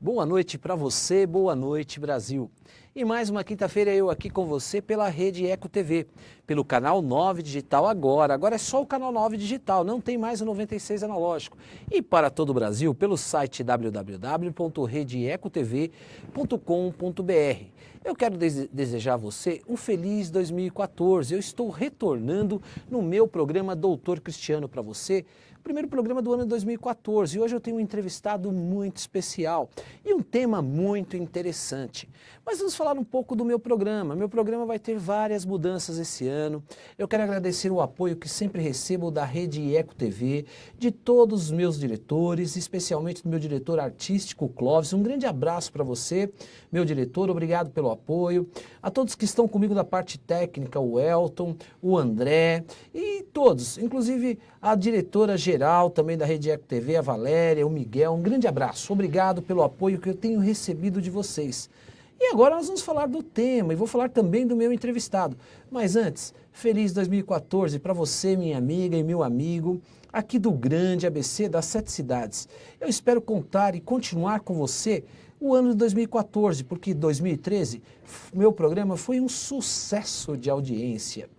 Boa noite para você, boa noite Brasil. E mais uma quinta-feira eu aqui com você pela Rede Eco TV, pelo canal 9 Digital agora é só o canal 9 Digital, não tem mais o 96 analógico. E para todo o Brasil pelo site www.redeecotv.com.br. Eu quero desejar a você um feliz 2014, eu estou retornando no meu programa Doutor Cristiano para você, primeiro programa do ano de 2014, e hoje eu tenho um entrevistado muito especial e um tema muito interessante. Mas vamos falar um pouco do meu programa. Meu programa vai ter várias mudanças esse ano. Eu quero agradecer o apoio que sempre recebo da Rede Eco TV, de todos os meus diretores, especialmente do meu diretor artístico, Clóvis. Um grande abraço para você, meu diretor, obrigado pelo apoio. A todos que estão comigo da parte técnica, o Elton, o André e todos, inclusive a diretora geral também da Rede Eco TV, a Valéria, o Miguel, um grande abraço. Obrigado pelo apoio que eu tenho recebido de vocês. E agora nós vamos falar do tema e vou falar também do meu entrevistado. Mas antes, feliz 2014 para você, minha amiga e meu amigo, aqui do grande ABC das 7 cidades. Eu espero contar e continuar com você o ano de 2014, porque 2013, meu programa foi um sucesso de audiência.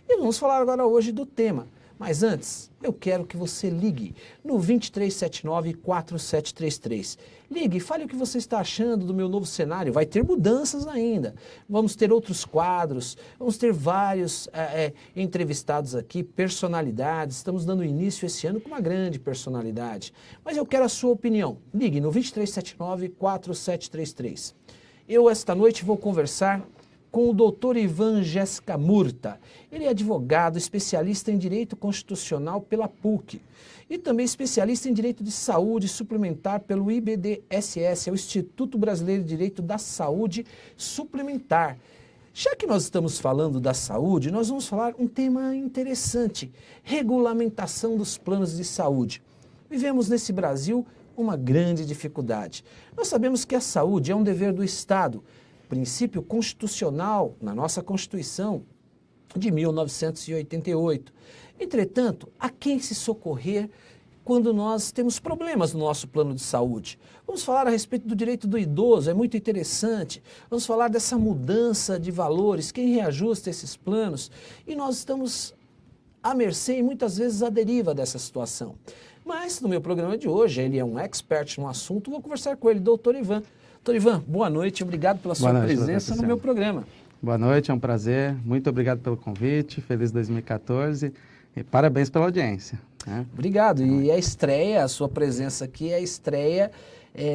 E vamos falar agora hoje do tema. Mas antes, eu quero que você ligue no 2379-4733. Ligue e fale o que você está achando do meu novo cenário. Vai ter mudanças ainda. Vamos ter outros quadros, vamos ter vários entrevistados aqui, personalidades. Estamos dando início esse ano com uma grande personalidade. Mas eu quero a sua opinião. Ligue no 2379-4733. Eu, esta noite, vou conversar com o Dr. Ivan Jéssica Murta. Ele é advogado, especialista em Direito Constitucional pela PUC e também especialista em Direito de Saúde Suplementar pelo IBDSS, é o Instituto Brasileiro de Direito da Saúde Suplementar. Já que nós estamos falando da saúde, nós vamos falar um tema interessante, regulamentação dos planos de saúde. Vivemos nesse Brasil uma grande dificuldade. Nós sabemos que a saúde é um dever do Estado, princípio constitucional na nossa Constituição de 1988. Entretanto, a quem se socorrer quando nós temos problemas no nosso plano de saúde? Vamos falar a respeito do direito do idoso, é muito interessante. Vamos falar dessa mudança de valores, quem reajusta esses planos. E nós estamos à mercê e muitas vezes à deriva dessa situação. Mas no meu programa de hoje, ele é um expert no assunto, vou conversar com ele, doutor Ivan. Doutor Ivan, boa noite, obrigado pela sua presença no meu programa. Boa noite, é um prazer, muito obrigado pelo convite, feliz 2014 e parabéns pela audiência. Né? Obrigado, e a estreia, a sua presença aqui é a estreia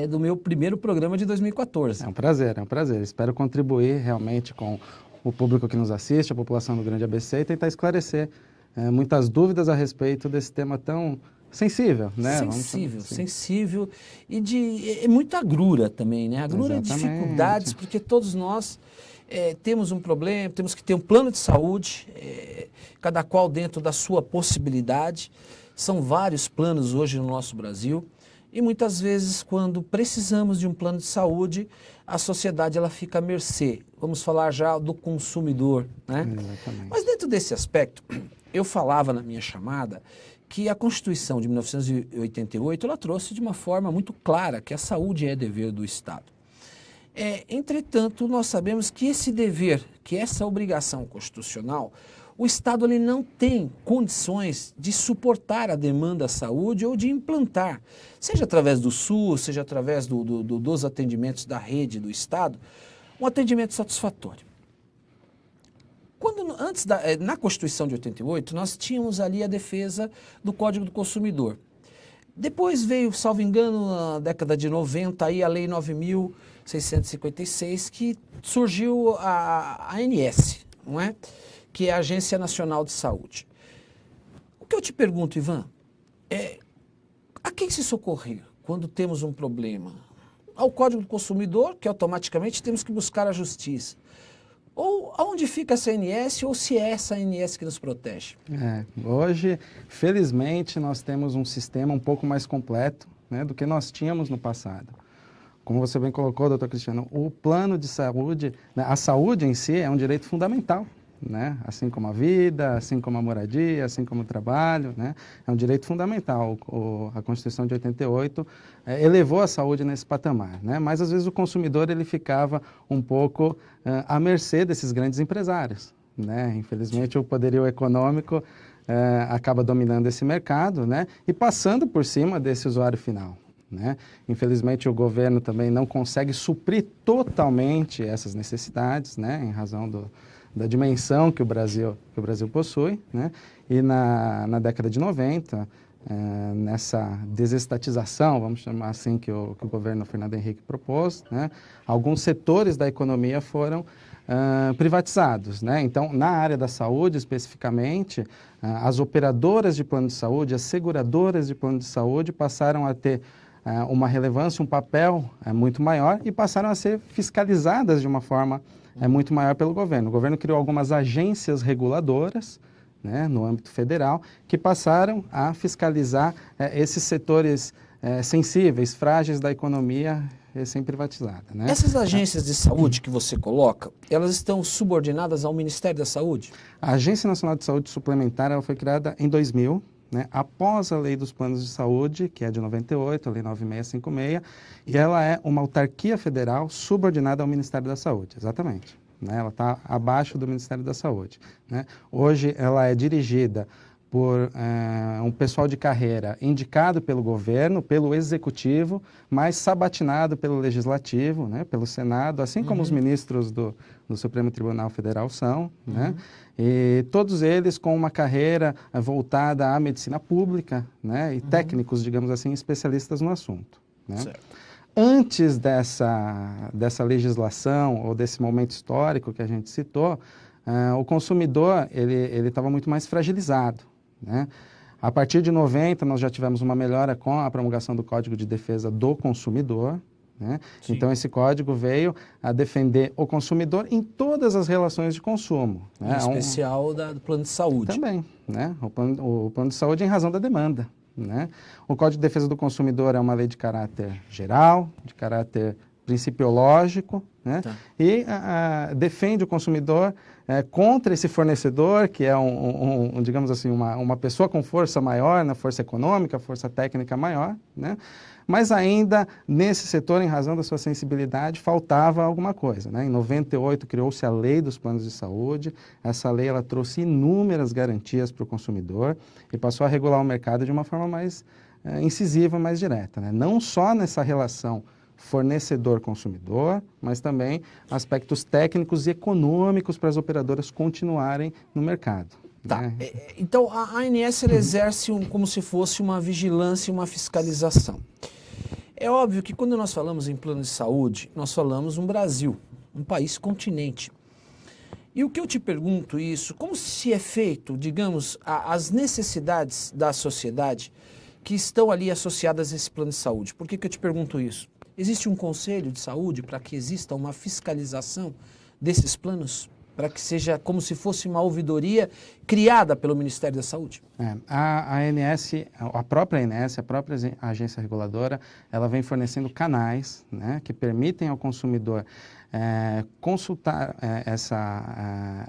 do meu primeiro programa de 2014. É um prazer, espero contribuir realmente com o público que nos assiste, a população do Grande ABC e tentar esclarecer muitas dúvidas a respeito desse tema tão sensível, né? Sensível e de muita agrura também, né? Agrura e dificuldades, porque todos nós temos um problema, temos que ter um plano de saúde, cada qual dentro da sua possibilidade. São vários planos hoje no nosso Brasil e muitas vezes quando precisamos de um plano de saúde, a sociedade ela fica à mercê. Vamos falar já do consumidor, né? Exatamente. Mas dentro desse aspecto, eu falava na minha chamada que a Constituição de 1988 ela trouxe de uma forma muito clara que a saúde é dever do Estado. Entretanto, nós sabemos que esse dever, que essa obrigação constitucional, o Estado ele não tem condições de suportar a demanda à saúde ou de implantar, seja através do SUS, seja através dos atendimentos da rede do Estado, um atendimento satisfatório. Na Constituição de 88, nós tínhamos ali a defesa do Código do Consumidor. Depois veio, salvo engano, na década de 90, aí a Lei 9.656, que surgiu a ANS, não é? Que é a Agência Nacional de Saúde. O que eu te pergunto, Ivan, a quem se socorrer quando temos um problema? Ao Código do Consumidor, que automaticamente temos que buscar a justiça. Ou aonde fica essa ANS, ou se é essa ANS que nos protege? Hoje, felizmente, nós temos um sistema um pouco mais completo, né, do que nós tínhamos no passado. Como você bem colocou, doutor Cristiano, o plano de saúde, né, a saúde em si é um direito fundamental, né? Assim como a vida, assim como a moradia, assim como o trabalho, né? É um direito fundamental. A Constituição de 88 elevou a saúde nesse patamar, né? Mas às vezes o consumidor ele ficava um pouco à mercê desses grandes empresários, né? Infelizmente o poderio econômico acaba dominando esse mercado, né? E passando por cima desse usuário final, né? Infelizmente o governo também não consegue suprir totalmente essas necessidades, né? Em razão da dimensão que o Brasil possui, né? E na década de 90, nessa desestatização, vamos chamar assim, que o governo Fernando Henrique propôs, né? Alguns setores da economia foram privatizados, né? Então, na área da saúde, especificamente, as operadoras de plano de saúde, as seguradoras de plano de saúde passaram a ter uma relevância, um papel muito maior e passaram a ser fiscalizadas de uma forma muito maior pelo governo. O governo criou algumas agências reguladoras, né, no âmbito federal, que passaram a fiscalizar esses setores sensíveis, frágeis da economia recém-privatizada, né? Essas agências de saúde que você coloca, elas estão subordinadas ao Ministério da Saúde? A Agência Nacional de Saúde Suplementar ela foi criada em 2000, né, após a Lei dos Planos de Saúde, que é de 98, a Lei 9656, e ela é uma autarquia federal subordinada ao Ministério da Saúde, exatamente. Né? Ela está abaixo do Ministério da Saúde. Né? Hoje ela é dirigida por um pessoal de carreira indicado pelo governo, pelo executivo, mas sabatinado pelo legislativo, né, pelo Senado, assim como os ministros do Supremo Tribunal Federal são, né, e todos eles com uma carreira voltada à medicina pública, né, e técnicos, digamos assim, especialistas no assunto. Né. Antes dessa legislação ou desse momento histórico que a gente citou, o consumidor ele estava muito mais fragilizado. Né? A partir de 90, nós já tivemos uma melhora com a promulgação do Código de Defesa do Consumidor. Né? Então, esse código veio a defender o consumidor em todas as relações de consumo. Né? Em especial do plano de saúde. Também. Né? O plano de saúde em razão da demanda. Né? O Código de Defesa do Consumidor é uma lei de caráter geral, de caráter principiológico, né? E defende o consumidor contra esse fornecedor, que é digamos assim, uma pessoa com força maior, na força econômica, força técnica maior, né? Mas ainda nesse setor, em razão da sua sensibilidade, faltava alguma coisa. Né? Em 98 criou-se a Lei dos Planos de Saúde. Essa lei ela trouxe inúmeras garantias para o consumidor e passou a regular o mercado de uma forma mais incisiva, mais direta. Né? Não só nessa relação fornecedor-consumidor, mas também aspectos técnicos e econômicos para as operadoras continuarem no mercado. Tá. Né? Então, a ANS ela exerce como se fosse uma vigilância e uma fiscalização. É óbvio que quando nós falamos em plano de saúde, nós falamos um Brasil, um país continente. E o que eu te pergunto isso, como se é feito, digamos, as necessidades da sociedade que estão ali associadas a esse plano de saúde? Por que eu te pergunto isso? Existe um conselho de saúde para que exista uma fiscalização desses planos? Para que seja como se fosse uma ouvidoria criada pelo Ministério da Saúde? A ANS, a própria ANS, a própria agência reguladora, ela vem fornecendo canais, né, que permitem ao consumidor consultar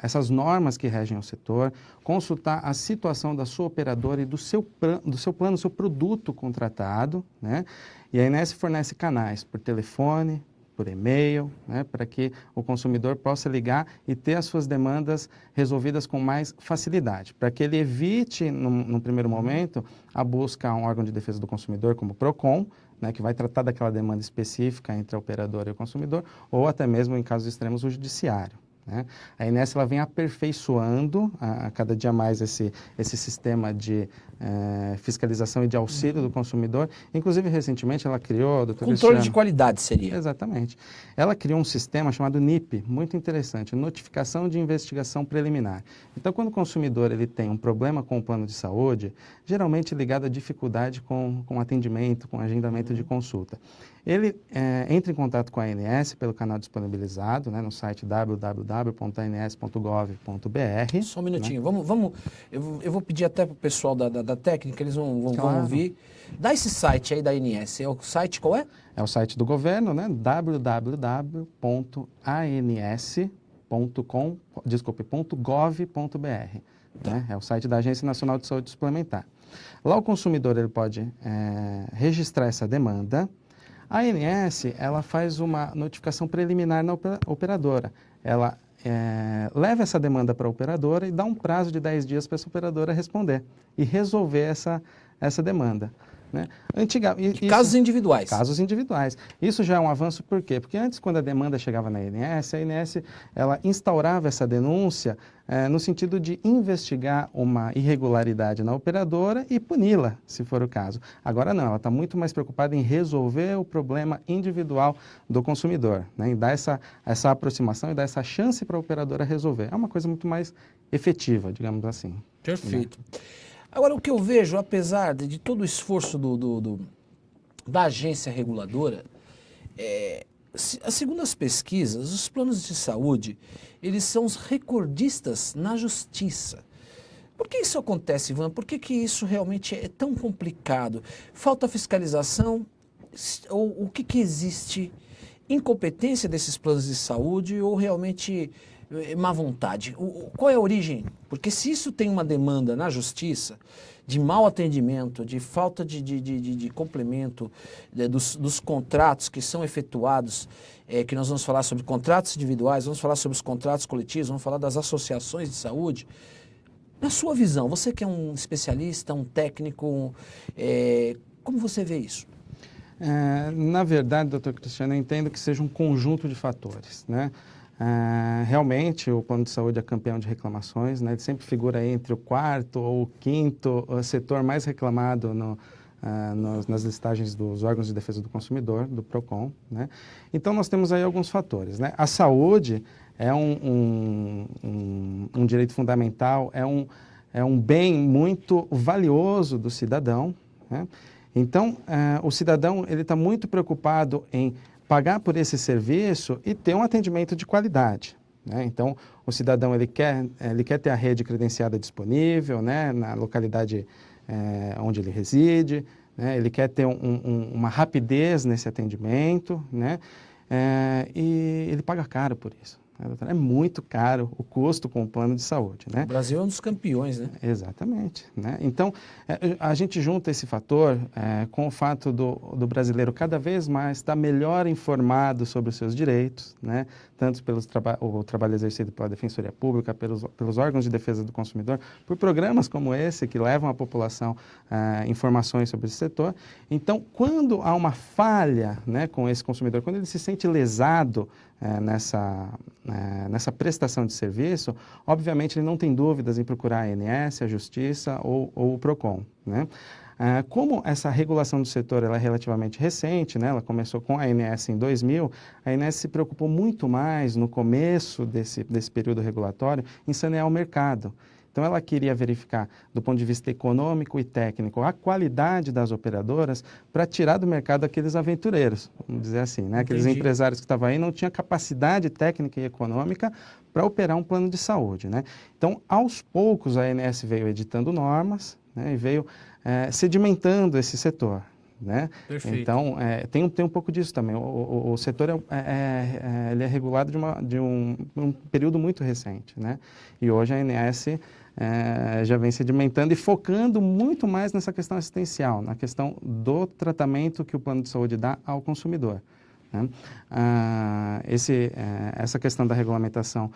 essas normas que regem o setor, consultar a situação da sua operadora e do seu plano, do seu produto contratado, né? E a ANS fornece canais por telefone, por e-mail, né, para que o consumidor possa ligar e ter as suas demandas resolvidas com mais facilidade, para que ele evite, num primeiro momento, a busca a um órgão de defesa do consumidor, como o PROCON, né, que vai tratar daquela demanda específica entre a operadora e o consumidor, ou até mesmo, em casos extremos, o judiciário. Né? A ANS ela vem aperfeiçoando a cada dia mais esse sistema de fiscalização e de auxílio do consumidor. Inclusive, recentemente, ela criou... Controle de qualidade seria. Exatamente. Ela criou um sistema chamado NIP, muito interessante, Notificação de Investigação Preliminar. Então, quando o consumidor ele tem um problema com o plano de saúde, geralmente ligado à dificuldade com atendimento, com agendamento de consulta, ele entra em contato com a ANS pelo canal disponibilizado, né, no site www.ans.gov.br. Só um minutinho, né? Eu vou pedir até para o pessoal da técnica, eles vão ouvir. Dá esse site aí da ANS, o site qual é? É o site do governo, né, www.ans.gov.br. .gov.br. Né? É o site da Agência Nacional de Saúde Suplementar. Lá o consumidor ele pode registrar essa demanda. A ANS ela faz uma notificação preliminar na operadora. Ela leva essa demanda para a operadora e dá um prazo de 10 dias para essa operadora responder e resolver essa demanda. Né? Casos individuais. Casos individuais. Isso já é um avanço por quê? Porque antes, quando a demanda chegava na ANS, a ANS ela instaurava essa denúncia no sentido de investigar uma irregularidade na operadora e puni-la, se for o caso. Agora não, ela está muito mais preocupada em resolver o problema individual do consumidor, né? Em dar essa aproximação e dar essa chance para a operadora resolver. É uma coisa muito mais efetiva, digamos assim. Perfeito. Né? Agora, o que eu vejo, apesar de todo o esforço da agência reguladora, segundo as pesquisas, os planos de saúde, eles são os recordistas na justiça. Por que isso acontece, Ivan? Por que isso realmente é tão complicado? Falta fiscalização? Ou o que existe? Incompetência desses planos de saúde ou realmente má vontade? Qual é a origem? Porque se isso tem uma demanda na justiça de mau atendimento, de falta de complemento dos contratos que são efetuados, que nós vamos falar sobre contratos individuais, vamos falar sobre os contratos coletivos, vamos falar das associações de saúde. Na sua visão, você que é um especialista, um técnico, como você vê isso? Na verdade, doutor Cristiano, eu entendo que seja um conjunto de fatores, né? Realmente, o plano de saúde é campeão de reclamações, né? Ele sempre figura entre o quarto ou o quinto setor mais reclamado nas listagens dos órgãos de defesa do consumidor, do PROCON, né? Então, nós temos aí alguns fatores, né? A saúde é um direito fundamental, é um bem muito valioso do cidadão, né? Então, o cidadão ele está muito preocupado em pagar por esse serviço e ter um atendimento de qualidade, né? Então, o cidadão ele quer ter a rede credenciada disponível, né, na localidade onde ele reside, né? Ele quer ter uma rapidez nesse atendimento, né? E ele paga caro por isso. É muito caro o custo com o plano de saúde, né? O Brasil é um dos campeões, né? Exatamente, né? Então, a gente junta esse fator com o fato do brasileiro cada vez mais estar melhor informado sobre os seus direitos, né? Tanto pelo trabalho exercido pela Defensoria Pública, pelos órgãos de defesa do consumidor, por programas como esse que levam à população informações sobre esse setor. Então, quando há uma falha, né, com esse consumidor, quando ele se sente lesado nessa prestação de serviço, obviamente ele não tem dúvidas em procurar a ANS, a Justiça ou o PROCON, né? Como essa regulação do setor ela é relativamente recente, né? Ela começou com a ANS em 2000, a ANS se preocupou muito mais no começo desse período regulatório em sanear o mercado. Então, ela queria verificar, do ponto de vista econômico e técnico, a qualidade das operadoras para tirar do mercado aqueles aventureiros, vamos dizer assim, né? Aqueles empresários que estavam aí não tinham capacidade técnica e econômica para operar um plano de saúde, né? Então, aos poucos, a ANS veio editando normas, né, e veio sedimentando esse setor, né? Perfeito. Então, tem um pouco disso também. O setor ele é regulado de um período muito recente, né? E hoje a ANS já vem sedimentando e focando muito mais nessa questão assistencial, na questão do tratamento que o plano de saúde dá ao consumidor, né? Essa questão da regulamentação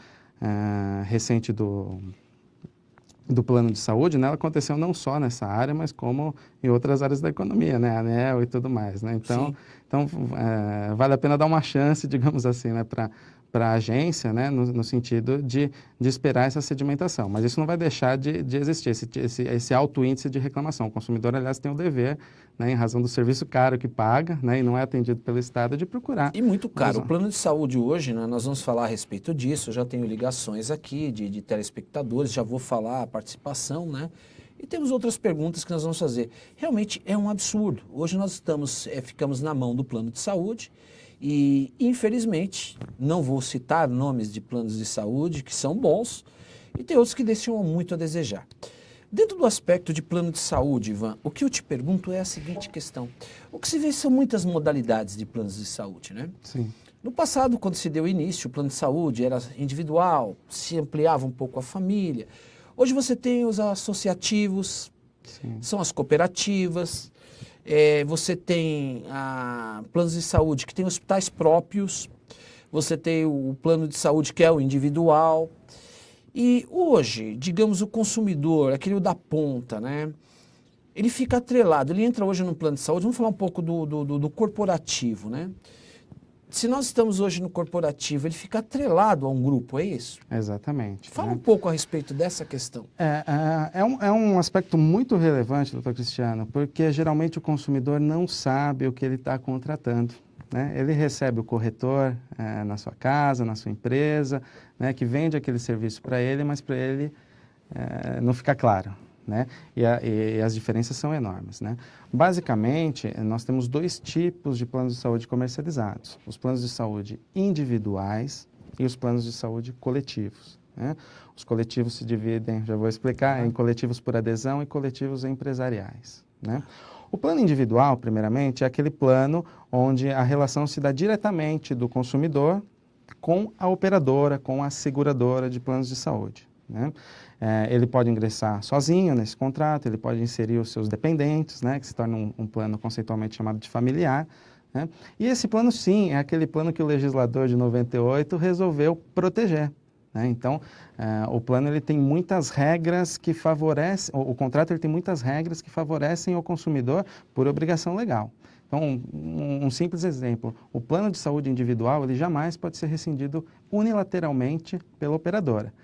recente do plano de saúde, né, ela aconteceu não só nessa área, mas como em outras áreas da economia, né, ANEEL e tudo mais, né? Então vale a pena dar uma chance, digamos assim, né, para a agência, né, no sentido de esperar essa sedimentação. Mas isso não vai deixar de existir, esse alto índice de reclamação. O consumidor, aliás, tem o dever, né, em razão do serviço caro que paga, né, e não é atendido pelo Estado, de procurar. E muito caro. O plano de saúde hoje, né, nós vamos falar a respeito disso, eu já tenho ligações aqui de telespectadores, já vou falar a participação, né? E temos outras perguntas que nós vamos fazer. Realmente é um absurdo. Hoje nós ficamos na mão do plano de saúde e, infelizmente, não vou citar nomes de planos de saúde que são bons e tem outros que deixam muito a desejar. Dentro do aspecto de plano de saúde, Ivan, o que eu te pergunto é a seguinte questão. O que se vê são muitas modalidades de planos de saúde, né? Sim. No passado, quando se deu início, o plano de saúde era individual, se ampliava um pouco a família. Hoje você tem os associativos, Sim. são as cooperativas, você tem planos de saúde que tem hospitais próprios, você tem o plano de saúde que é o individual. E hoje, digamos, o consumidor, aquele da ponta, né? Ele fica atrelado, ele entra hoje no plano de saúde, vamos falar um pouco do corporativo, né? Se nós estamos hoje no corporativo, ele fica atrelado a um grupo, é isso? Exatamente. Fala né? um pouco a respeito dessa questão. É um aspecto muito relevante, doutor Cristiano, porque geralmente o consumidor não sabe o que ele está contratando. Né? Ele recebe o corretor na sua casa, na sua empresa, né, que vende aquele serviço para ele, mas para ele não fica claro. Né? E as diferenças são enormes. Né? Basicamente, nós temos dois tipos de planos de saúde comercializados. Os planos de saúde individuais e os planos de saúde coletivos. Né? Os coletivos se dividem, já vou explicar, em coletivos por adesão e coletivos empresariais. Né? O plano individual, primeiramente, é aquele plano onde a relação se dá diretamente do consumidor com a operadora, com a seguradora de planos de saúde. Né? Ele pode ingressar sozinho nesse contrato, ele pode inserir os seus dependentes, né, que se torna um plano conceitualmente chamado de familiar. Né? E esse plano, sim, é aquele plano que o legislador de 98 resolveu proteger. Né? Então, o plano ele tem muitas regras que favorecem, o contrato ele tem muitas regras que favorecem o consumidor por obrigação legal. Então, um simples exemplo, o plano de saúde individual ele jamais pode ser rescindido unilateralmente pela operadora.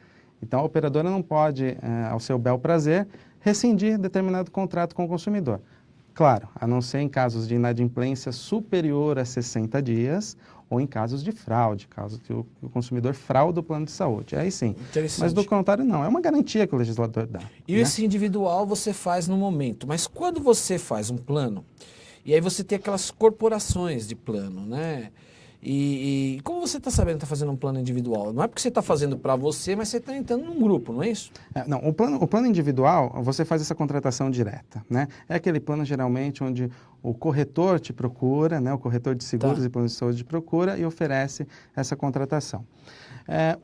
Então, a operadora não pode, ao seu bel prazer, rescindir determinado contrato com o consumidor. Claro, a não ser em casos de inadimplência superior a 60 dias ou em casos de fraude, caso que o consumidor fraude o plano de saúde. Aí sim. Mas do contrário, não. É uma garantia que o legislador dá. E esse individual você faz no momento. Mas quando você faz um plano, e aí você tem aquelas corporações de plano, né? E como você está sabendo que está fazendo um plano individual? Não é porque você está fazendo para você, mas você está entrando num grupo, não é isso? Não, o plano individual, você faz essa contratação direta, né? É aquele plano, geralmente, onde o corretor te procura, né? O corretor de seguros e planos de saúde te procura e oferece essa contratação.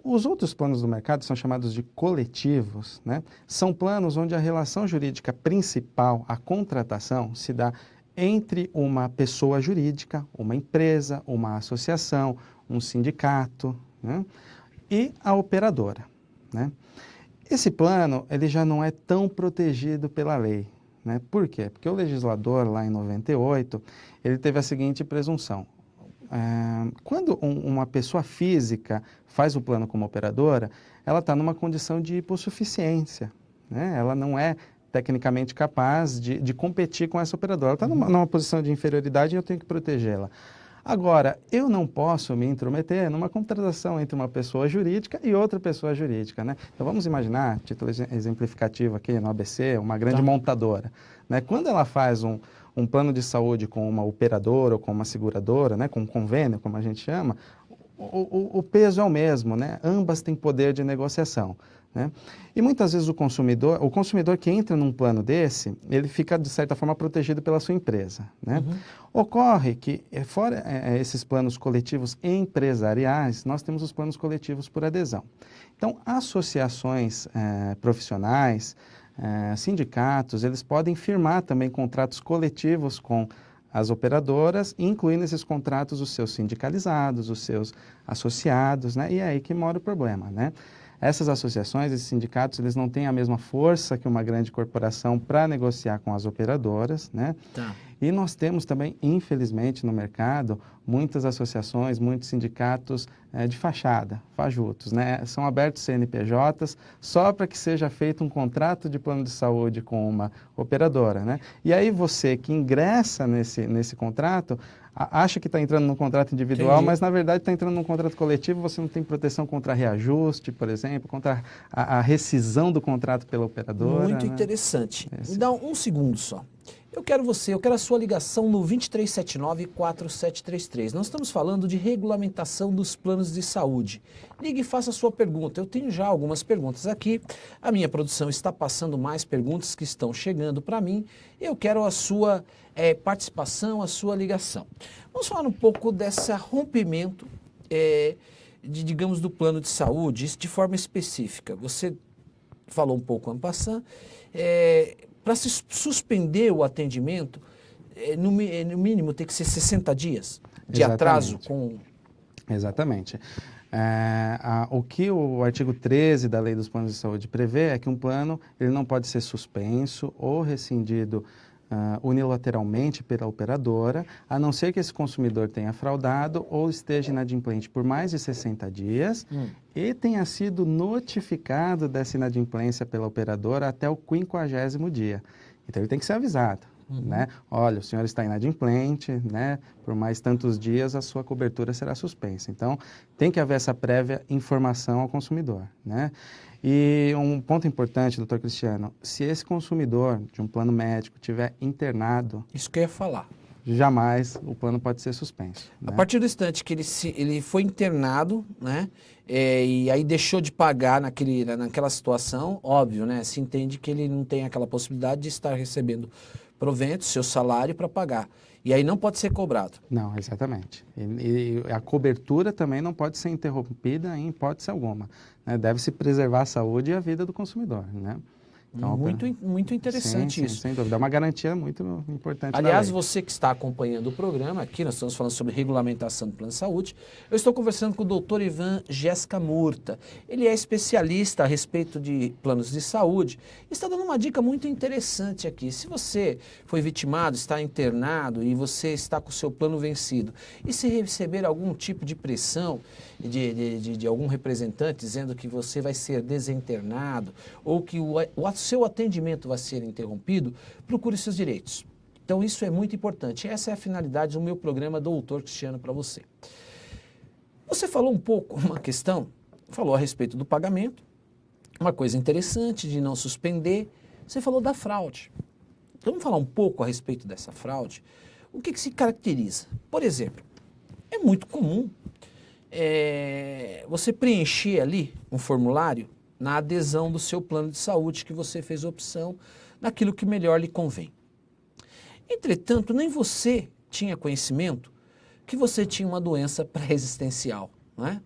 Os outros planos do mercado são chamados de coletivos, né? São planos onde a relação jurídica principal, a contratação, se dá entre uma pessoa jurídica, uma empresa, uma associação, um sindicato, né, e a operadora. Né? Esse plano ele já não é tão protegido pela lei. Né? Por quê? Porque o legislador, lá em 98, ele teve a seguinte presunção. Quando uma pessoa física faz o plano como operadora, ela está numa condição de hipossuficiência. Né? Ela não é tecnicamente capaz de competir com essa operadora. Ela está numa posição de inferioridade e eu tenho que protegê-la. Agora, eu não posso me intrometer numa contratação entre uma pessoa jurídica e outra pessoa jurídica. Né? Então, vamos imaginar, título exemplificativo aqui no ABC, uma grande montadora. Né? Quando ela faz um plano de saúde com uma operadora ou com uma seguradora, né? Com um convênio, como a gente chama, o peso é o mesmo. Né? Ambas têm poder de negociação. Né? E muitas vezes o consumidor que entra num plano desse, ele fica, de certa forma, protegido pela sua empresa. Né? Ocorre que, fora esses planos coletivos empresariais, nós temos os planos coletivos por adesão. Então, associações profissionais, sindicatos, eles podem firmar também contratos coletivos com as operadoras, incluindo nesses contratos os seus sindicalizados, os seus associados, né? E é aí que mora o problema, né? Essas associações, esses sindicatos, eles não têm a mesma força que uma grande corporação para negociar com as operadoras, né? E nós temos também, infelizmente, no mercado, muitas associações, muitos sindicatos de fachada, fajutos, né? São abertos CNPJs só para que seja feito um contrato de plano de saúde com uma operadora, né? E aí você que ingressa nesse contrato, acha que está entrando num contrato individual, mas na verdade está entrando num contrato coletivo, você não tem proteção contra reajuste, por exemplo, contra a rescisão do contrato pela operadora. Muito né? interessante. Me dá um segundo só. eu quero a sua ligação no 2379-4733. Nós estamos falando de regulamentação dos planos de saúde. Ligue e faça a sua pergunta. Eu tenho já algumas perguntas aqui. A minha produção está passando mais perguntas que estão chegando para mim. Eu quero a sua participação, a sua ligação. Vamos falar um pouco desse rompimento, digamos, do plano de saúde, isso de forma específica. Você falou um pouco en passant, para se suspender o atendimento, no mínimo tem que ser 60 dias de atraso com... Exatamente. O que o artigo 13 da Lei dos Planos de Saúde prevê é que um plano ele não pode ser suspenso ou rescindido unilateralmente pela operadora, a não ser que esse consumidor tenha fraudado ou esteja inadimplente por mais de 60 dias e tenha sido notificado dessa inadimplência pela operadora até o 50º dia. Então, ele tem que ser avisado, né? Olha, o senhor está inadimplente, né? Por mais tantos dias a sua cobertura será suspensa. Então, tem que haver essa prévia informação ao consumidor, né? E um ponto importante, doutor Cristiano, se esse consumidor de um plano médico tiver internado... Isso que eu ia falar. Jamais o plano pode ser suspenso. A partir do instante que ele foi internado, né, e aí deixou de pagar naquela situação, óbvio, né, se entende que ele não tem aquela possibilidade de estar recebendo proventos, seu salário para pagar. E aí não pode ser cobrado. Não, exatamente. E a cobertura também não pode ser interrompida em hipótese alguma, né? Deve-se preservar a saúde e a vida do consumidor, né? Então, muito interessante isso. Sem dúvida. É uma garantia muito importante. Aliás, você que está acompanhando o programa, aqui nós estamos falando sobre regulamentação do plano de saúde, eu estou conversando com o Dr. Ivan Jéssica Murta. Ele é especialista a respeito de planos de saúde e está dando uma dica muito interessante aqui. Se você foi vitimado, está internado e você está com o seu plano vencido, e se receber algum tipo de pressão de algum representante dizendo que você vai ser desinternado ou que o seu atendimento vai ser interrompido, procure seus direitos. Então, isso é muito importante. Essa é a finalidade do meu programa Doutor Cristiano para você. Você falou um pouco, uma questão, falou a respeito do pagamento, uma coisa interessante de não suspender, você falou da fraude. Então, vamos falar um pouco a respeito dessa fraude. O que se caracteriza? Por exemplo, é muito comum você preencher ali um formulário na adesão do seu plano de saúde que você fez opção naquilo que melhor lhe convém. Entretanto, nem você tinha conhecimento que você tinha uma doença pré-existencial, né?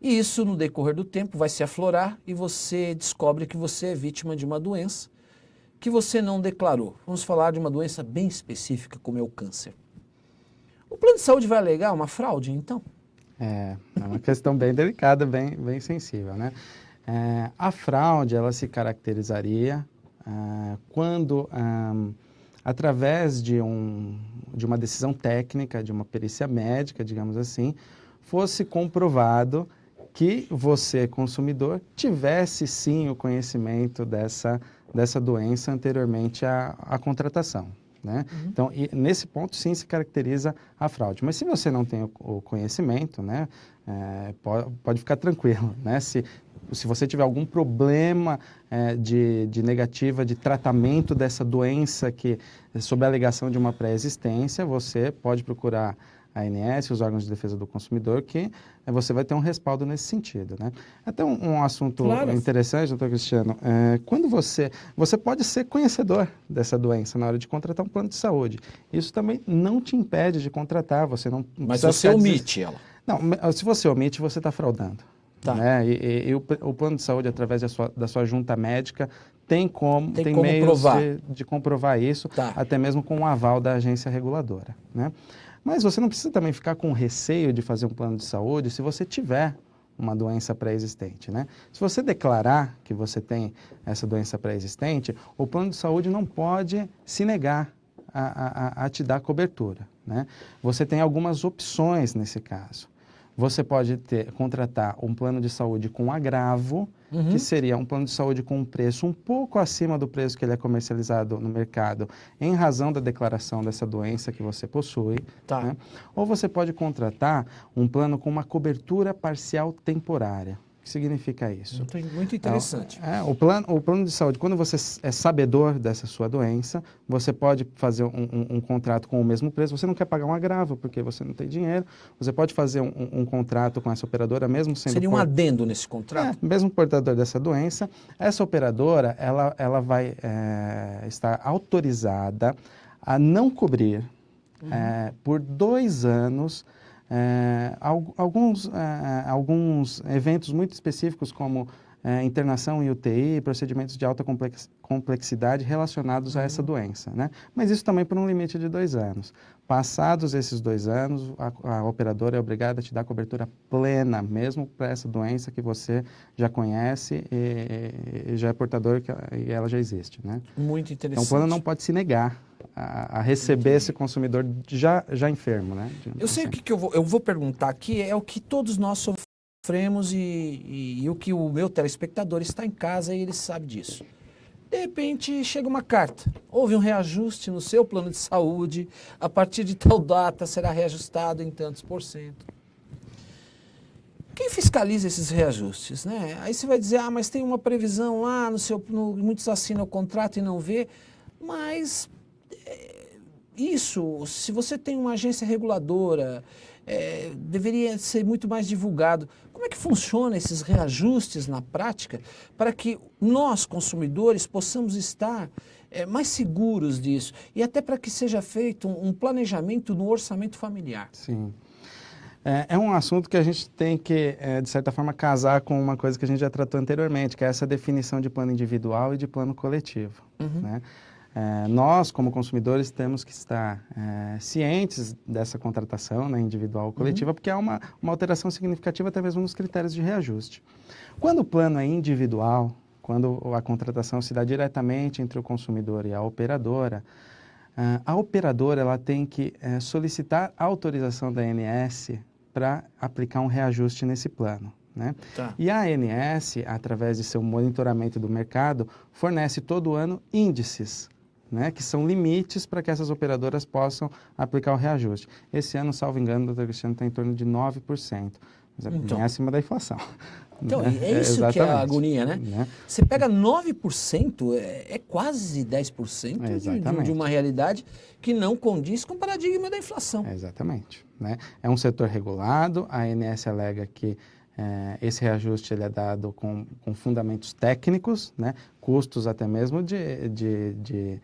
E isso, no decorrer do tempo, vai se aflorar e você descobre que você é vítima de uma doença que você não declarou. Vamos falar de uma doença bem específica, como é o câncer. O plano de saúde vai alegar uma fraude, então? É uma questão bem delicada, bem sensível, né? A fraude, ela se caracterizaria quando, através de uma decisão técnica, de uma perícia médica, digamos assim, fosse comprovado que você, consumidor, tivesse sim o conhecimento dessa doença anteriormente à contratação, né? Então, nesse ponto, sim, se caracteriza a fraude. Mas se você não tem o conhecimento, né, pode ficar tranquilo, né? Se você tiver algum problema de negativa de tratamento dessa doença sob a alegação de uma pré-existência, você pode procurar a ANS, os órgãos de defesa do consumidor, que você vai ter um respaldo nesse sentido, né? Até um assunto interessante, doutor Cristiano, quando você pode ser conhecedor dessa doença na hora de contratar um plano de saúde. Isso também não te impede de contratar, você não... Mas você omite ela. Não, se você omite, você está fraudando. Tá. Né? E o plano de saúde, através da sua junta médica, tem meios de comprovar isso, tá, até mesmo com o aval da agência reguladora, né? Mas você não precisa também ficar com receio de fazer um plano de saúde se você tiver uma doença pré-existente, né? Se você declarar que você tem essa doença pré-existente, o plano de saúde não pode se negar a te dar cobertura, né? Você tem algumas opções nesse caso. Você pode contratar um plano de saúde com agravo, que seria um plano de saúde com um preço um pouco acima do preço que ele é comercializado no mercado, em razão da declaração dessa doença que você possui. Tá. Né? Ou você pode contratar um plano com uma cobertura parcial temporária. O que significa isso? Muito interessante. O plano de saúde, quando você é sabedor dessa sua doença, você pode fazer um contrato com o mesmo preço. Você não quer pagar um agravo porque você não tem dinheiro. Você pode fazer um contrato com essa operadora, mesmo sendo... Seria um adendo nesse contrato? Mesmo portador dessa doença. Essa operadora, ela vai estar autorizada a não cobrir por 2 anos alguns eventos muito específicos, como internação em UTI, procedimentos de alta complexidade relacionados a essa doença, né? Mas isso também por um limite de 2 anos. Passados esses 2 anos, a operadora é obrigada a te dar cobertura plena, mesmo para essa doença que você já conhece e já é portador e ela já existe, né? Muito interessante. Então, o plano não pode se negar a receber esse consumidor já enfermo, né? Eu sei o que eu vou perguntar aqui, é o que todos nós sofremos e o que o meu telespectador está em casa e ele sabe disso. De repente chega uma carta, houve um reajuste no seu plano de saúde, a partir de tal data será reajustado em tantos %. Quem fiscaliza esses reajustes, né? Aí você vai dizer, mas tem uma previsão lá, muitos assinam o contrato e não vê, mas isso, se você tem uma agência reguladora, deveria ser muito mais divulgado. Como é que funciona esses reajustes na prática para que nós, consumidores, possamos estar mais seguros disso e até para que seja feito um planejamento no orçamento familiar? Sim. É um assunto que a gente tem que, de certa forma, casar com uma coisa que a gente já tratou anteriormente, que é essa definição de plano individual e de plano coletivo, né? Nós, como consumidores, temos que estar cientes dessa contratação, né, individual ou coletiva, porque há uma alteração significativa até mesmo nos critérios de reajuste. Quando o plano é individual, quando a contratação se dá diretamente entre o consumidor e a operadora ela tem que solicitar a autorização da ANS para aplicar um reajuste nesse plano, né? Tá. E a ANS, através de seu monitoramento do mercado, fornece todo ano índices, né, que são limites para que essas operadoras possam aplicar o reajuste. Esse ano, salvo engano, doutor Cristiano, está em torno de 9%, mas é bem acima da inflação. Então, né? é isso que é a agonia, né? Você pega 9%, é quase 10% de uma realidade que não condiz com o paradigma da inflação. Exatamente, né? É um setor regulado, a ANS alega que esse reajuste ele é dado com fundamentos técnicos, né? Custos até mesmo de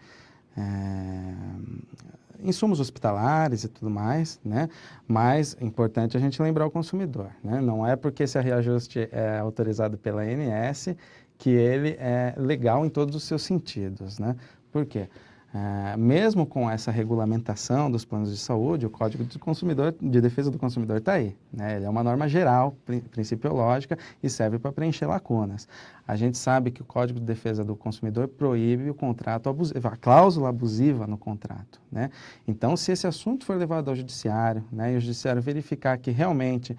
insumos hospitalares e tudo mais, né? Mas é importante a gente lembrar o consumidor, né? Não é porque esse reajuste é autorizado pela ANS que ele é legal em todos os seus sentidos, né? Por quê? Mesmo com essa regulamentação dos planos de saúde, o Código de Defesa do Consumidor está aí, né? Ele é uma norma geral, principiológica, e serve para preencher lacunas. A gente sabe que o Código de Defesa do Consumidor proíbe o contrato abusivo, a cláusula abusiva no contrato, né? Então, se esse assunto for levado ao judiciário, né, e o judiciário verificar que realmente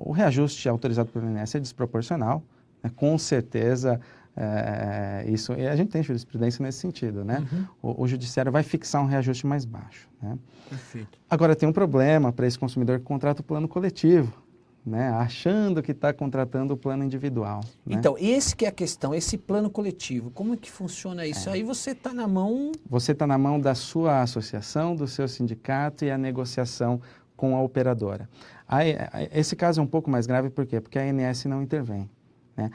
o reajuste autorizado pelo INSS é desproporcional, né, com certeza... isso, e a gente tem jurisprudência nesse sentido, né? O judiciário vai fixar um reajuste mais baixo, né? Perfeito. Agora, tem um problema para esse consumidor que contrata o plano coletivo, né? Achando que está contratando o plano individual, né? Então, esse que é a questão, esse plano coletivo, como é que funciona isso? Aí você está na mão... Você está na mão da sua associação, do seu sindicato e a negociação com a operadora. Esse caso é um pouco mais grave, por quê? Porque a ANS não intervém. Né?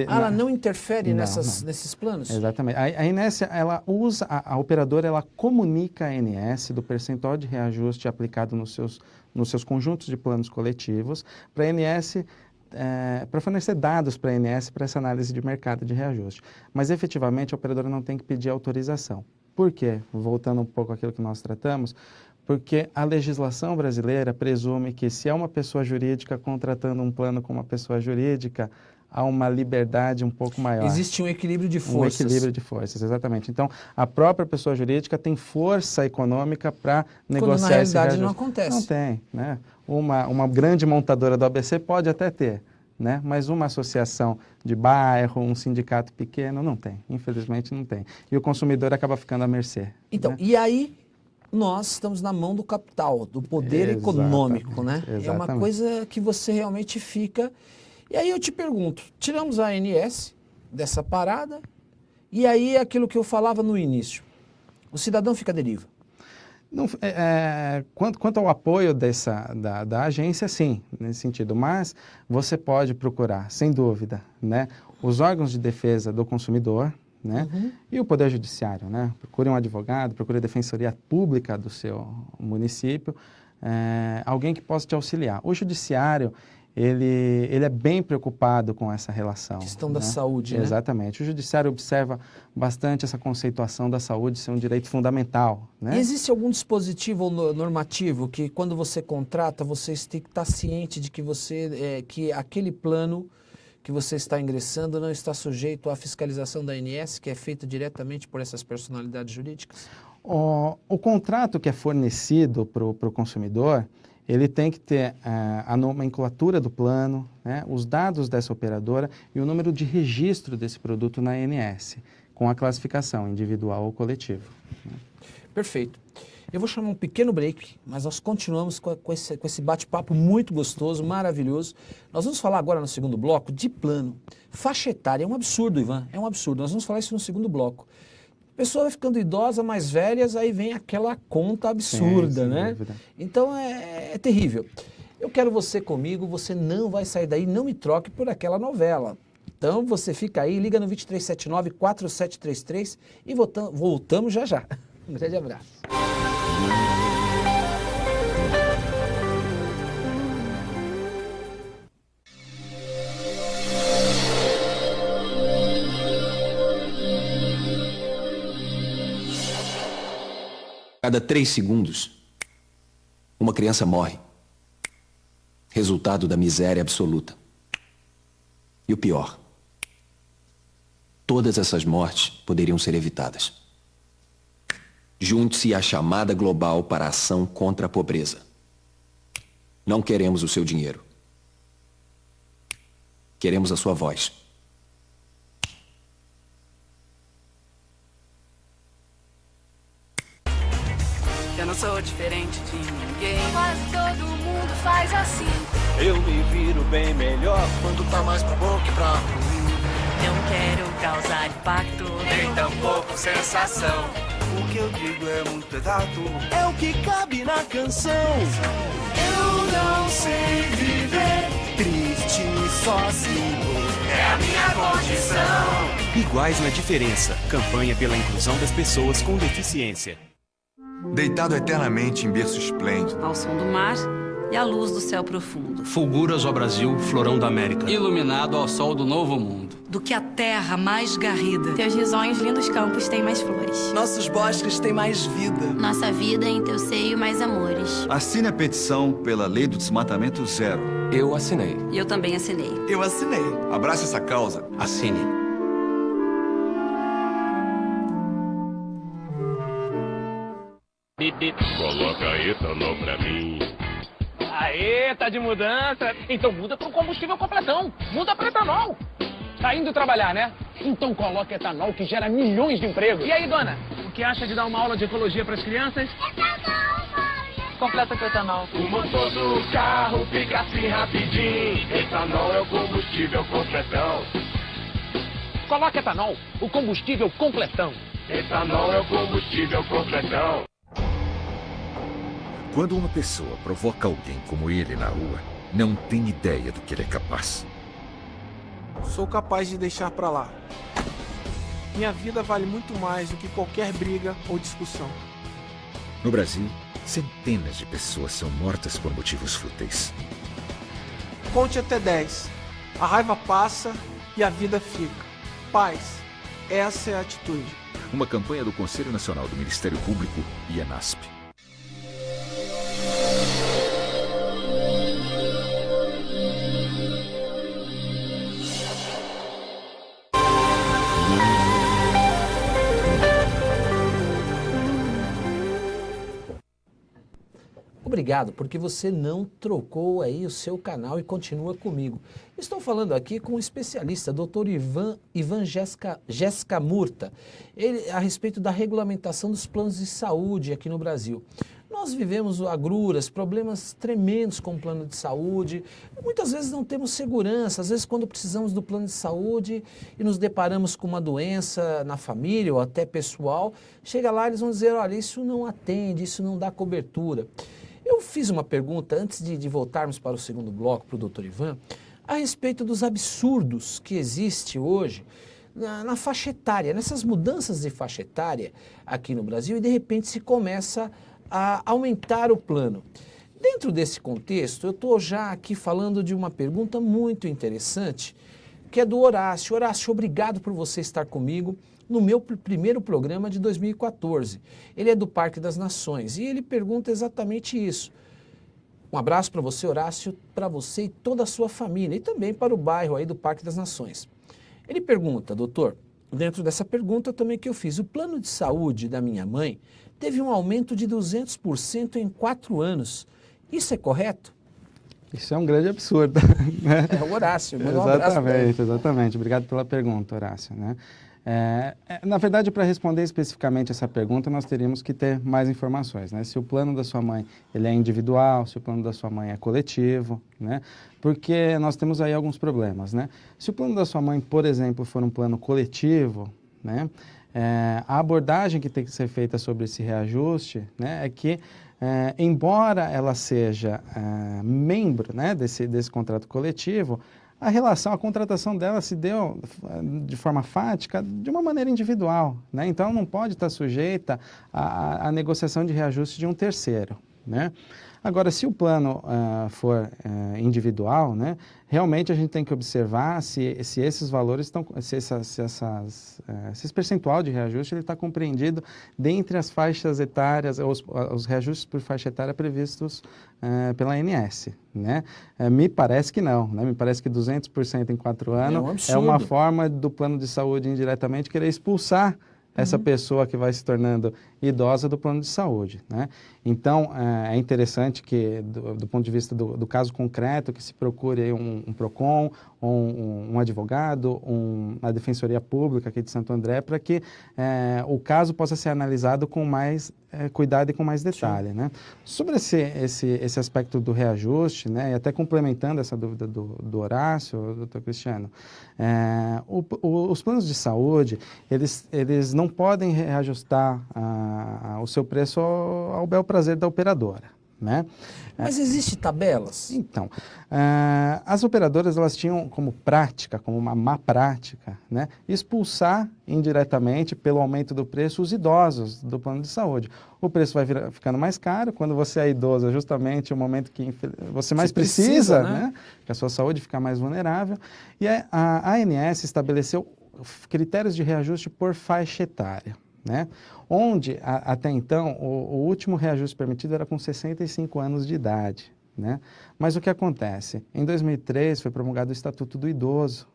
Ela não interfere nesses planos? Exatamente. A ANS, ela usa, a operadora, ela comunica a ANS do percentual de reajuste aplicado nos seus conjuntos de planos coletivos, para a ANS, para fornecer dados para a ANS para essa análise de mercado de reajuste. Mas, efetivamente, a operadora não tem que pedir autorização. Por quê? Voltando um pouco àquilo que nós tratamos, porque a legislação brasileira presume que se é uma pessoa jurídica contratando um plano com uma pessoa jurídica, há uma liberdade um pouco maior. Existe um equilíbrio de forças. Um equilíbrio de forças, exatamente. Então, a própria pessoa jurídica tem força econômica para negociar esse reajuste. Quando na realidade não acontece. Não tem, né? Uma grande montadora do ABC pode até ter, né? Mas uma associação de bairro, um sindicato pequeno, não tem. Infelizmente, não tem. E o consumidor acaba ficando à mercê. Então, né? E aí nós estamos na mão do capital, do poder econômico, né? Exatamente. É uma coisa que você realmente fica... E aí eu te pergunto, tiramos a ANS dessa parada, e aí aquilo que eu falava no início, o cidadão fica à deriva. Não, quanto ao apoio da agência, sim, nesse sentido. Mas você pode procurar, sem dúvida, né, os órgãos de defesa do consumidor, né, e o Poder Judiciário. Né? Procure um advogado, procure a Defensoria Pública do seu município, alguém que possa te auxiliar. O Judiciário, ele é bem preocupado com essa relação. Questão da saúde, né? Exatamente. O Judiciário observa bastante essa conceituação da saúde ser um direito fundamental, né? E existe algum dispositivo normativo que, quando você contrata, você tem que estar ciente de que que aquele plano que você está ingressando não está sujeito à fiscalização da ANS, que é feita diretamente por essas personalidades jurídicas? O contrato que é fornecido para o consumidor, ele tem que ter a nomenclatura do plano, né, os dados dessa operadora e o número de registro desse produto na ANS, com a classificação individual ou coletivo. Né? Perfeito. Eu vou chamar um pequeno break, mas nós continuamos com esse bate-papo muito gostoso, maravilhoso. Nós vamos falar agora no segundo bloco de plano. Faixa etária é um absurdo, Ivan, é um absurdo. Nós vamos falar isso no segundo bloco. A pessoa vai ficando idosa, mais velhas, aí vem aquela conta absurda, sem né? dúvida. Então é terrível. Eu quero você comigo, você não vai sair daí, não me troque por aquela novela. Então você fica aí, liga no 2379-4733 e voltamos já já. Um grande abraço. Cada 3 segundos, uma criança morre. Resultado da miséria absoluta. E o pior, todas essas mortes poderiam ser evitadas. Junte-se à chamada global para a ação contra a pobreza. Não queremos o seu dinheiro. Queremos a sua voz. Eu não sou diferente de ninguém. Quase todo mundo faz assim. Eu me viro bem melhor quando tá mais pra bom que pra ruim. Não quero causar impacto, Nem tampouco sensação. O que eu digo é muito exato. É o que cabe na canção. Eu não sei viver triste sozinho. É a minha condição. Iguais na diferença. Campanha pela inclusão das pessoas com deficiência. Deitado eternamente em berço esplêndido. ao som do mar e à luz do céu profundo. Fulguras ao Brasil, florão da América. Iluminado ao sol do novo mundo. Do que a terra mais garrida. Teus risonhos lindos campos têm mais flores. Nossos bosques têm mais vida. Nossa vida em teu seio mais amores. Assine a petição pela lei do desmatamento zero. Eu assinei. E eu também assinei. Eu assinei. Abrace essa causa. Assine. Coloca etanol pra mim. Aê, tá de mudança? Então muda pro combustível completão. Muda pra etanol. Tá indo trabalhar, né? Então coloca etanol que gera milhões de empregos. E aí, dona? O que acha de dar uma aula de ecologia pras crianças? Completa com etanol. O motor do carro fica assim rapidinho. Etanol é o combustível completão. Coloca etanol, o combustível completão. Etanol é o combustível completão. Quando uma pessoa provoca alguém como ele na rua, não tem ideia do que ele é capaz. Sou capaz de deixar pra lá. Minha vida vale muito mais do que qualquer briga ou discussão. No Brasil, centenas de pessoas são mortas por motivos fúteis. Conte até 10. A raiva passa e a vida fica. Paz. Essa é a atitude. Uma campanha do Conselho Nacional do Ministério Público e ANASP. Obrigado, porque você não trocou aí o seu canal e continua comigo. Estou falando aqui com um especialista, Dr. Ivan Gesca Murta, a respeito da regulamentação dos planos de saúde aqui no Brasil. Nós vivemos agruras, problemas tremendos com o plano de saúde, muitas vezes não temos segurança, às vezes quando precisamos do plano de saúde e nos deparamos com uma doença na família ou até pessoal, chega lá e eles vão dizer, olha, isso não atende, isso não dá cobertura. Eu fiz uma pergunta antes de voltarmos para o segundo bloco, para o Dr. Ivan, a respeito dos absurdos que existe hoje na faixa etária, nessas mudanças de faixa etária aqui no Brasil e de repente se começa a aumentar o plano. Dentro desse contexto, eu estou já aqui falando de uma pergunta muito interessante, que é do Horácio. Horácio, obrigado por você estar comigo no meu primeiro programa de 2014. Ele é do Parque das Nações e ele pergunta exatamente isso. Um abraço para você, Horácio, para você e toda a sua família e também para o bairro aí do Parque das Nações. Ele pergunta, doutor, dentro dessa pergunta também que eu fiz, o plano de saúde da minha mãe teve um aumento de 200% em 4 anos. Isso é correto? Isso é um grande absurdo. Né? É o Horácio. Um abraço pra ele. Exatamente. Obrigado pela pergunta, Horácio. Né? Na verdade, para responder especificamente essa pergunta, nós teríamos que ter mais informações. Né? Se o plano da sua mãe ele é individual, se o plano da sua mãe é coletivo, né? Porque nós temos aí alguns problemas. Né? Se o plano da sua mãe, por exemplo, for um plano coletivo, né? A abordagem que tem que ser feita sobre esse reajuste, né, é que, embora ela seja membro, né, desse contrato coletivo, a contratação dela se deu de forma fática de uma maneira individual. Né? Então, não pode estar sujeita à negociação de reajuste de um terceiro. Né? Agora, se o plano for individual, né, realmente a gente tem que observar se esses valores estão, esse percentual de reajuste está compreendido dentre as faixas etárias, os reajustes por faixa etária previstos pela ANS. Né? Me parece que não. Né? Me parece que 200% em 4 anos é uma forma do plano de saúde indiretamente querer expulsar essa pessoa que vai se tornando idosa do plano de saúde. Né? Então, é interessante que, do ponto de vista do caso concreto, que se procure um PROCON, um advogado, uma defensoria pública aqui de Santo André, para que o caso possa ser analisado com mais cuidado e com mais detalhe. Né? Sobre esse aspecto do reajuste, né, e até complementando essa dúvida do Horácio, doutor Cristiano, os planos de saúde, eles não podem reajustar o seu preço ao bel prazer da operadora. Né? Mas existe tabelas? Então, as operadoras elas tinham como prática, como uma má prática, né, expulsar indiretamente pelo aumento do preço os idosos do plano de saúde. O preço vai ficando mais caro, quando você é idoso é justamente o momento que você mais precisa, né? Que a sua saúde fica mais vulnerável. E a ANS estabeleceu critérios de reajuste por faixa etária. Né? Onde, até então, o último reajuste permitido era com 65 anos de idade. Né? Mas o que acontece? Em 2003 foi promulgado o Estatuto do Idoso,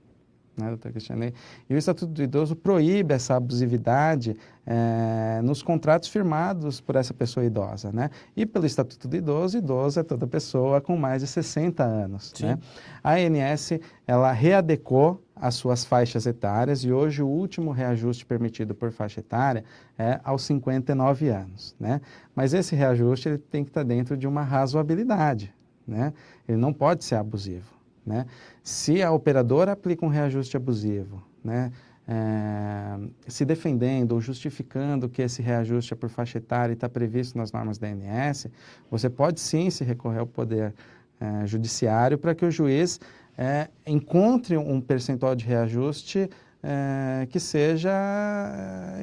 né, doutor Cristiano? E o Estatuto do Idoso proíbe essa abusividade nos contratos firmados por essa pessoa idosa. Né? E pelo Estatuto do Idoso é toda pessoa com mais de 60 anos. Né? A ANS, ela readecou as suas faixas etárias e hoje o último reajuste permitido por faixa etária é aos 59 anos. Né? Mas esse reajuste ele tem que estar dentro de uma razoabilidade. Né? Ele não pode ser abusivo. Né? Se a operadora aplica um reajuste abusivo, né, se defendendo ou justificando que esse reajuste é por faixa etária e está previsto nas normas da ANS, você pode sim se recorrer ao poder judiciário para que o juiz encontre um percentual de reajuste que seja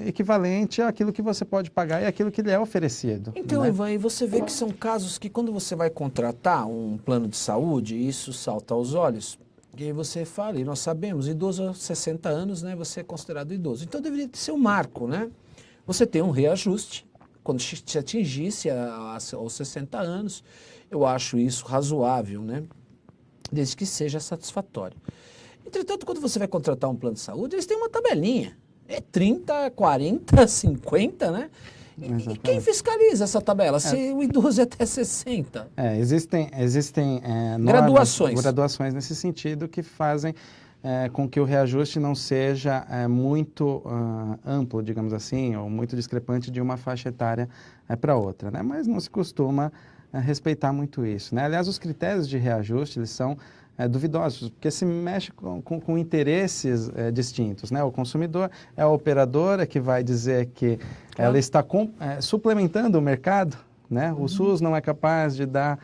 equivalente àquilo que você pode pagar e àquilo que lhe é oferecido. Então, né? Ivan, e você vê que são casos que quando você vai contratar um plano de saúde, isso salta aos olhos, e aí você fala, e nós sabemos, idoso aos 60 anos, né, você é considerado idoso. Então deveria ser um marco, né? Você tem um reajuste, quando te atingisse aos 60 anos, eu acho isso razoável, né? Desde que seja satisfatório. Entretanto, quando você vai contratar um plano de saúde, eles têm uma tabelinha. É 30, 40, 50, né? E quem fiscaliza essa tabela? Se o idoso é até 60? Existem graduações nesse sentido que fazem com que o reajuste não seja muito amplo, digamos assim, ou muito discrepante de uma faixa etária para outra, né? Mas não se costuma respeitar muito isso, né? Aliás, os critérios de reajuste, eles são duvidosos, porque se mexe com interesses distintos, né? O consumidor é a operadora que vai dizer que ela está suplementando o mercado, né? O SUS não é capaz de dar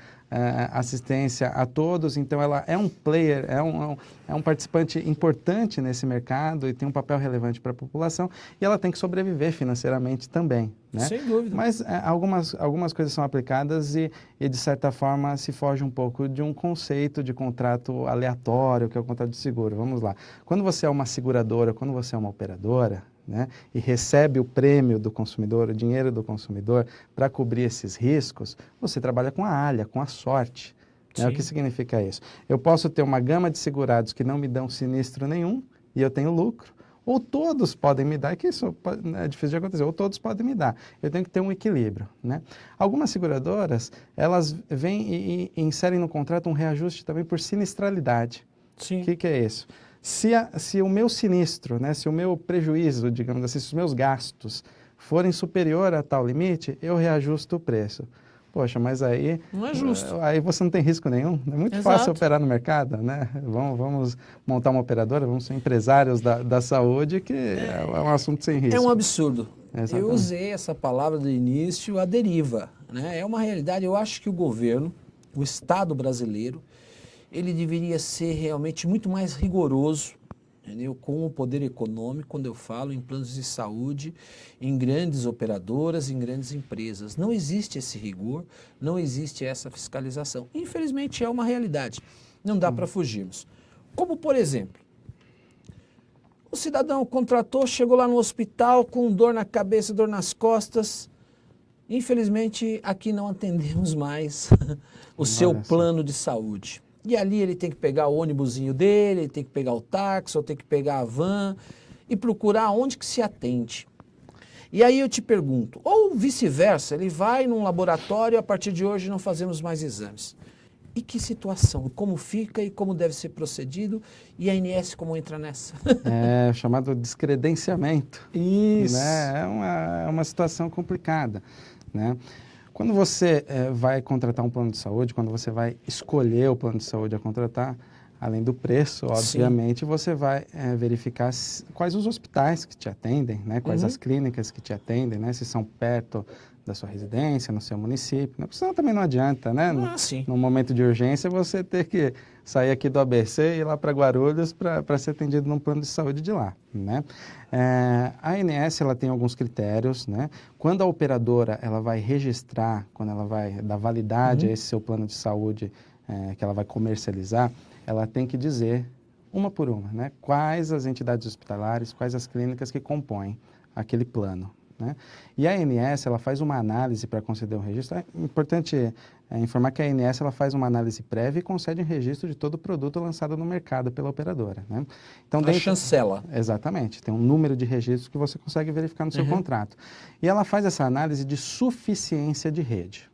assistência a todos, então ela é um player, é um participante importante nesse mercado e tem um papel relevante para a população e ela tem que sobreviver financeiramente também, né? Sem dúvida. Mas algumas coisas são aplicadas e, de certa forma, se foge um pouco de um conceito de contrato aleatório, que é o contrato de seguro. Vamos lá. Quando você é uma seguradora, quando você é uma operadora, né, e recebe o prêmio do consumidor, o dinheiro do consumidor para cobrir esses riscos, você trabalha com a alha, com a sorte. Né? O que significa isso? Eu posso ter uma gama de segurados que não me dão sinistro nenhum e eu tenho lucro, ou todos podem me dar, que isso é difícil de acontecer, ou todos podem me dar. Eu tenho que ter um equilíbrio, né? Algumas seguradoras, elas vêm e inserem no contrato um reajuste também por sinistralidade. Sim. O que é isso? Se o meu sinistro, né, se o meu prejuízo, digamos assim, se os meus gastos forem superior a tal limite, eu reajusto o preço. Poxa, mas aí... Não é justo. Aí você não tem risco nenhum. É muito fácil operar no mercado, né? Vamos montar uma operadora, vamos ser empresários da saúde, que é um assunto sem risco. É um absurdo. Exatamente. Eu usei essa palavra do início, a deriva, né? É uma realidade. Eu acho que o governo, o Estado brasileiro, ele deveria ser realmente muito mais rigoroso, entendeu? Com o poder econômico, quando eu falo em planos de saúde, em grandes operadoras, em grandes empresas. Não existe esse rigor, não existe essa fiscalização. Infelizmente é uma realidade, não dá para fugirmos. Como, por exemplo, o cidadão contratou, chegou lá no hospital com dor na cabeça, dor nas costas. Infelizmente, aqui não atendemos mais o seu plano de saúde. E ali ele tem que pegar o ônibusinho dele, ele tem que pegar o táxi, ou tem que pegar a van e procurar onde que se atende. E aí eu te pergunto, ou vice-versa, ele vai num laboratório e a partir de hoje não fazemos mais exames. E que situação? Como fica e como deve ser procedido? E a ANS como entra nessa? É chamado descredenciamento. Isso. Né? É uma situação complicada, né? Quando você vai contratar um plano de saúde, quando você vai escolher o plano de saúde a contratar, além do preço, obviamente, você vai verificar quais os hospitais que te atendem, né? Quais as clínicas que te atendem, né? Se são perto da sua residência, no seu município. Né? Porque senão também não adianta, né? No momento de urgência, você ter que sair aqui do ABC e ir lá para Guarulhos para ser atendido num plano de saúde de lá, né? A ANS, ela tem alguns critérios, né? Quando a operadora, ela vai registrar, quando ela vai dar validade a esse seu plano de saúde que ela vai comercializar, ela tem que dizer, uma por uma, né? Quais as entidades hospitalares, quais as clínicas que compõem aquele plano, né? E a ANS, ela faz uma análise para conceder um registro. É importante informar que a ANS, ela faz uma análise prévia e concede um registro de todo produto lançado no mercado pela operadora, né? Então, ela chancela. Exatamente. Tem um número de registros que você consegue verificar no seu contrato. E ela faz essa análise de suficiência de rede.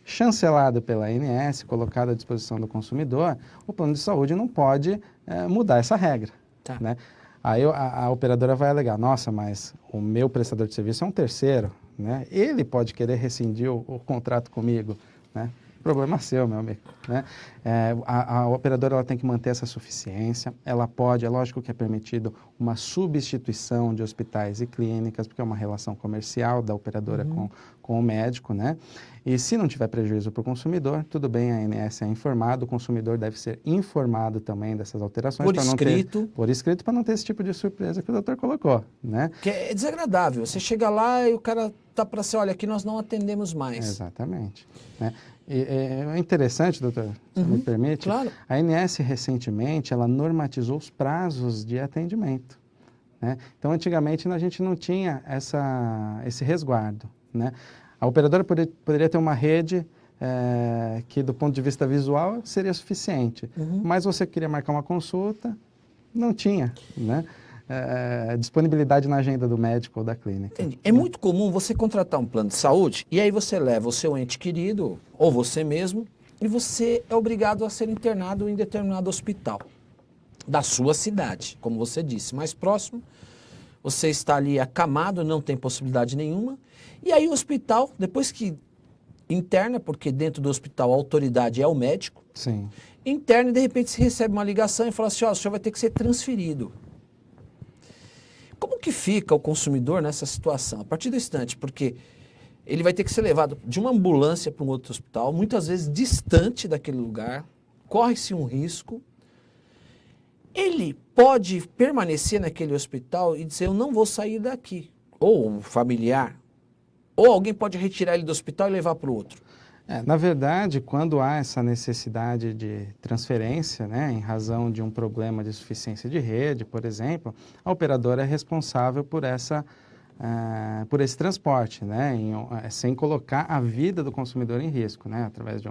Chancelado pela ANS, colocado à disposição do consumidor, o plano de saúde não pode mudar essa regra, né? Aí a operadora vai alegar, nossa, mas o meu prestador de serviço é um terceiro, né? Ele pode querer rescindir o contrato comigo, né? Problema seu, meu amigo, né? A operadora, ela tem que manter essa suficiência, ela pode, é lógico que é permitido uma substituição de hospitais e clínicas, porque é uma relação comercial da operadora com o médico, né? E se não tiver prejuízo para o consumidor, tudo bem, a ANS é informado, o consumidor deve ser informado também dessas alterações. Por escrito. Por escrito, para não ter esse tipo de surpresa que o doutor colocou, né? Que é desagradável, você chega lá e o cara tá para ser, olha, aqui nós não atendemos mais. Exatamente, né? É interessante, doutor, se me permite, claro. A ANS recentemente, ela normatizou os prazos de atendimento, né? Então, antigamente, a gente não tinha esse resguardo, né? A operadora poderia ter uma rede que, do ponto de vista visual, seria suficiente, mas você queria marcar uma consulta, não tinha, né? Disponibilidade na agenda do médico ou da clínica. Entendi. É muito comum você contratar um plano de saúde e aí você leva o seu ente querido ou você mesmo e você é obrigado a ser internado em determinado hospital. da sua cidade, como você disse, mais próximo. Você está ali acamado, não tem possibilidade nenhuma. E aí o hospital, depois que interna, porque dentro do hospital a autoridade é o médico, Sim. interna e de repente se recebe uma ligação e fala assim, ó, o senhor vai ter que ser transferido. Como que fica o consumidor nessa situação? A partir do instante, porque ele vai ter que ser levado de uma ambulância para um outro hospital, muitas vezes distante daquele lugar, corre-se um risco. Ele pode permanecer naquele hospital e dizer, eu não vou sair daqui. Ou um familiar, ou alguém pode retirar ele do hospital e levar para o outro. Na verdade, quando há essa necessidade de transferência, né, em razão de um problema de suficiência de rede, por exemplo, a operadora é responsável por esse transporte, né, sem colocar a vida do consumidor em risco, né, através de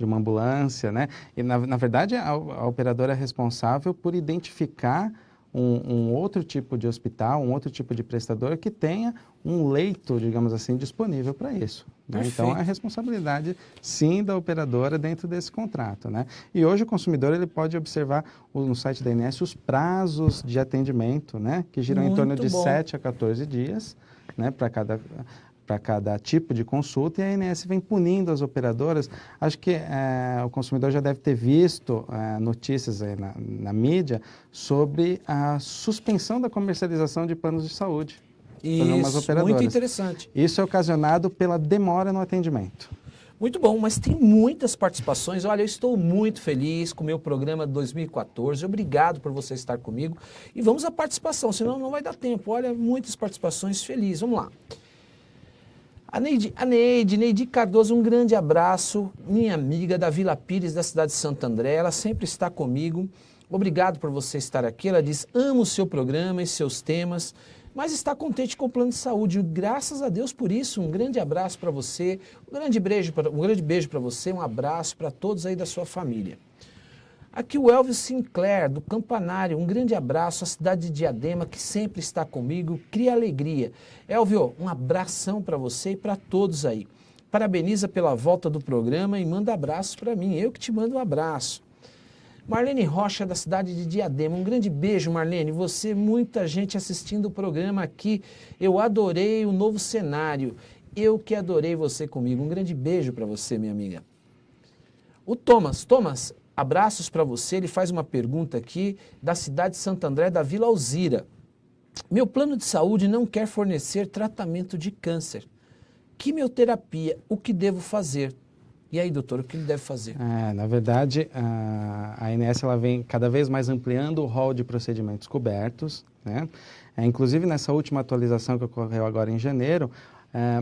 uma ambulância, né, e na verdade a operadora é responsável por identificar um outro tipo de hospital, um outro tipo de prestador que tenha um leito, digamos assim, disponível para isso. Né? Então, é responsabilidade, sim, da operadora dentro desse contrato. Né? E hoje o consumidor ele pode observar no site da ANS os prazos de atendimento, né? Que giram em torno de 7 a 14 dias, né? para cada tipo de consulta, e a ANS vem punindo as operadoras. Acho que o consumidor já deve ter visto notícias aí na mídia sobre a suspensão da comercialização de planos de saúde. Isso, muito interessante. Isso é ocasionado pela demora no atendimento. Muito bom, mas tem muitas participações. Olha, eu estou muito feliz com o meu programa de 2014. Obrigado por você estar comigo. E vamos à participação, senão não vai dar tempo. Olha, muitas participações, feliz. Vamos lá. A Neide Cardoso, um grande abraço, minha amiga da Vila Pires, da cidade de Santo André, ela sempre está comigo, obrigado por você estar aqui, ela diz, amo o seu programa e seus temas, mas está contente com o plano de saúde, graças a Deus por isso, um grande abraço para você, um grande beijo para você, um abraço para todos aí da sua família. Aqui o Elvis Sinclair, do Campanário, um grande abraço à cidade de Diadema, que sempre está comigo, cria alegria. Elvio, um abração para você e para todos aí. Parabeniza pela volta do programa e manda abraços para mim, eu que te mando um abraço. Marlene Rocha, da cidade de Diadema, um grande beijo, Marlene, você, muita gente assistindo o programa aqui, eu adorei o novo cenário, eu que adorei você comigo, um grande beijo para você, minha amiga. O Thomas, abraços para você, ele faz uma pergunta aqui da cidade de Santo André, da Vila Alzira. Meu plano de saúde não quer fornecer tratamento de câncer. Quimioterapia, o que devo fazer? E aí, doutor, o que ele deve fazer? Na verdade, a ANS ela vem cada vez mais ampliando o rol de procedimentos cobertos, né? Inclusive, nessa última atualização que ocorreu agora em janeiro,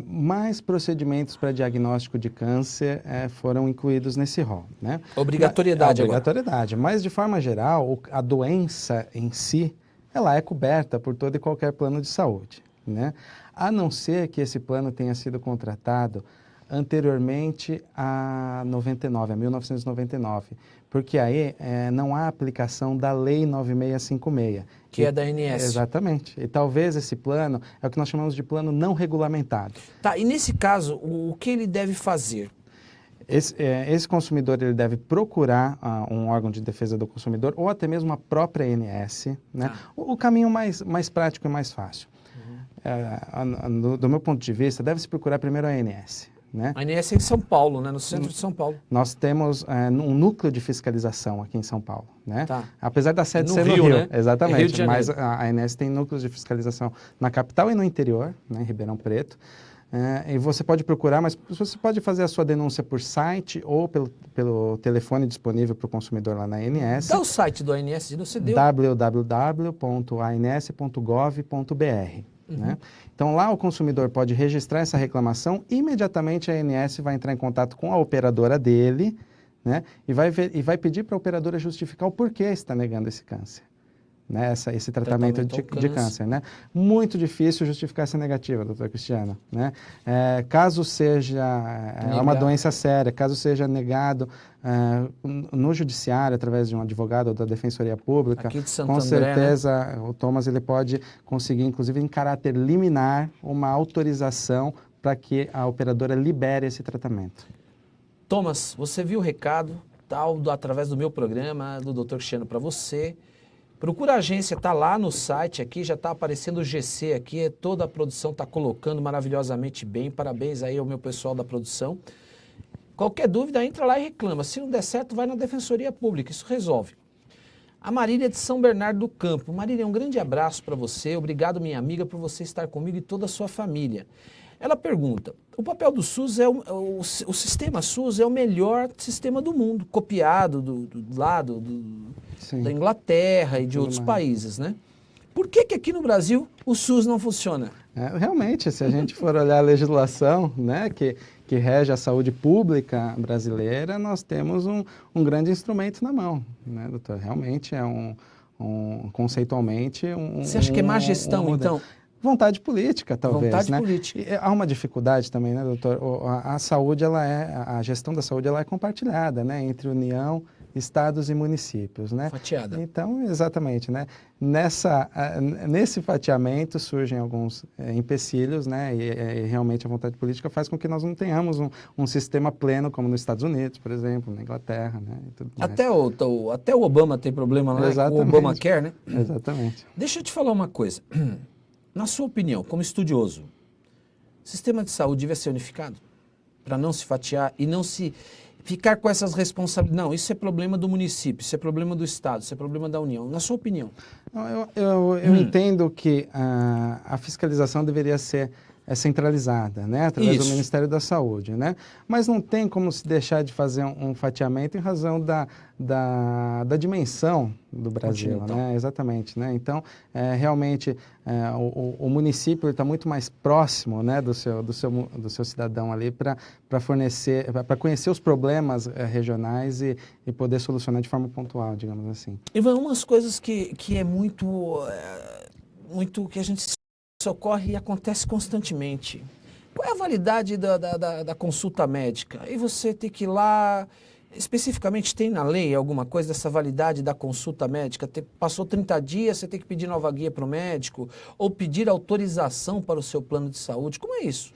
mais procedimentos para diagnóstico de câncer foram incluídos nesse rol. Né? Obrigatoriedade agora. Obrigatoriedade, mas de forma geral, a doença em si, ela é coberta por todo e qualquer plano de saúde. Né? A não ser que esse plano tenha sido contratado anteriormente a 1999, porque aí não há aplicação da Lei 9656. Que é da ANS. Exatamente. E talvez esse plano é o que nós chamamos de plano não regulamentado. Tá, e nesse caso, o que ele deve fazer? Esse consumidor ele deve procurar um órgão de defesa do consumidor ou até mesmo a própria ANS. Né? O caminho mais prático e mais fácil. Do meu ponto de vista, deve-se procurar primeiro a ANS. Né? A ANS é em São Paulo, né? No centro de São Paulo. Nós temos um núcleo de fiscalização aqui em São Paulo. Né? Tá. Apesar da sede ser no Rio, né? Exatamente, Rio mas a ANS tem núcleos de fiscalização na capital e no interior, né? Em Ribeirão Preto. E você pode procurar, mas você pode fazer a sua denúncia por site ou pelo telefone disponível para o consumidor lá na ANS. Dá o site do ANS, não se deu? www.ans.gov.br. Né? Então lá o consumidor pode registrar essa reclamação, imediatamente a ANS vai entrar em contato com a operadora dele, né? e vai pedir para a operadora justificar o porquê está negando esse câncer, né? Esse tratamento de câncer. Né? Muito difícil justificar essa negativa, doutor Cristiano. Né? Caso seja uma doença séria, caso seja negado no judiciário, através de um advogado ou da Defensoria Pública, com certeza, né? O Thomas ele pode conseguir, inclusive, em caráter liminar, uma autorização para que a operadora libere esse tratamento. Thomas, você viu o recado através do meu programa, do Dr. Cristiano para você. Procura a agência, tá lá no site aqui, já tá aparecendo o GC aqui, toda a produção tá colocando maravilhosamente bem. Parabéns aí ao meu pessoal da produção. Qualquer dúvida, entra lá e reclama. Se não der certo, vai na Defensoria Pública, isso resolve. A Marília de São Bernardo do Campo. Marília, um grande abraço para você. Obrigado, minha amiga, por você estar comigo e toda a sua família. Ela pergunta, o papel do SUS, o sistema SUS é o melhor sistema do mundo, copiado do lado da Inglaterra e de outros países, né? Por que aqui no Brasil o SUS não funciona? Realmente, se a gente for olhar a legislação, né, que rege a saúde pública brasileira, nós temos um grande instrumento na mão, né, doutor? Realmente é conceitualmente Você acha que é má gestão, então? Vontade política, talvez. Vontade né? política. E há uma dificuldade também, né, doutor? A saúde, a gestão da saúde, ela é compartilhada, né, entre União, estados e municípios, né? Fatiada. Então, exatamente, né? Nesse fatiamento surgem alguns empecilhos, né? E realmente a vontade política faz com que nós não tenhamos um sistema pleno como nos Estados Unidos, por exemplo, na Inglaterra, né? E tudo mais. Até o Obama tem problema lá com o Obamacare, né? Exatamente. Deixa eu te falar uma coisa. Na sua opinião, como estudioso, o sistema de saúde devia ser unificado para não se fatiar e não se ficar com essas responsabilidades. Não, isso é problema do município, isso é problema do Estado, isso é problema da União. Na sua opinião? Eu entendo que a fiscalização deveria ser centralizada, né, através do Ministério da Saúde, né? Mas não tem como se deixar de fazer um fatiamento em razão da dimensão do Brasil, né? Exatamente, né? Então, realmente, o município está muito mais próximo, né, do seu cidadão ali para conhecer os problemas regionais e poder solucionar de forma pontual, digamos assim. Ivan, umas coisas que é muito que a gente ocorre e acontece constantemente. Qual é a validade da consulta médica? E você tem que ir lá, especificamente tem na lei alguma coisa dessa validade da consulta médica? Passou 30 dias, você tem que pedir nova guia para o médico ou pedir autorização para o seu plano de saúde. Como é isso?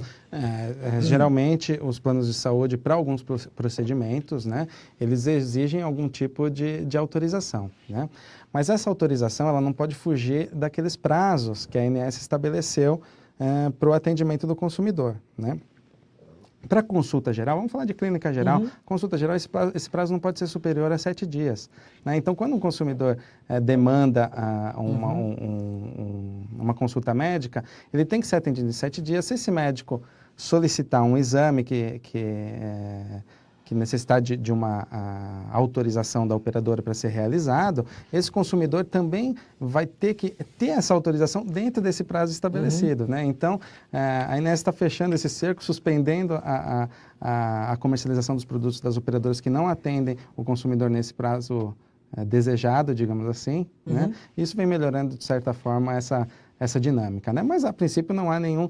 Geralmente, os planos de saúde, para alguns procedimentos, né, eles exigem algum tipo de autorização, né? Mas essa autorização ela não pode fugir daqueles prazos que a ANS estabeleceu para o atendimento do consumidor, né? Para consulta geral, vamos falar de clínica geral, consulta geral, esse prazo não pode ser superior a 7 dias. Né? Então, quando um consumidor demanda uma consulta médica, ele tem que ser atendido em 7 dias. Se esse médico solicitar um exame que necessitar de uma autorização da operadora para ser realizado, esse consumidor também vai ter que ter essa autorização dentro desse prazo estabelecido, né? Então, a ANS está fechando esse cerco, suspendendo a comercialização dos produtos das operadoras que não atendem o consumidor nesse prazo desejado, digamos assim, né? Isso vem melhorando, de certa forma, essa dinâmica, né? Mas, a princípio, não há nenhum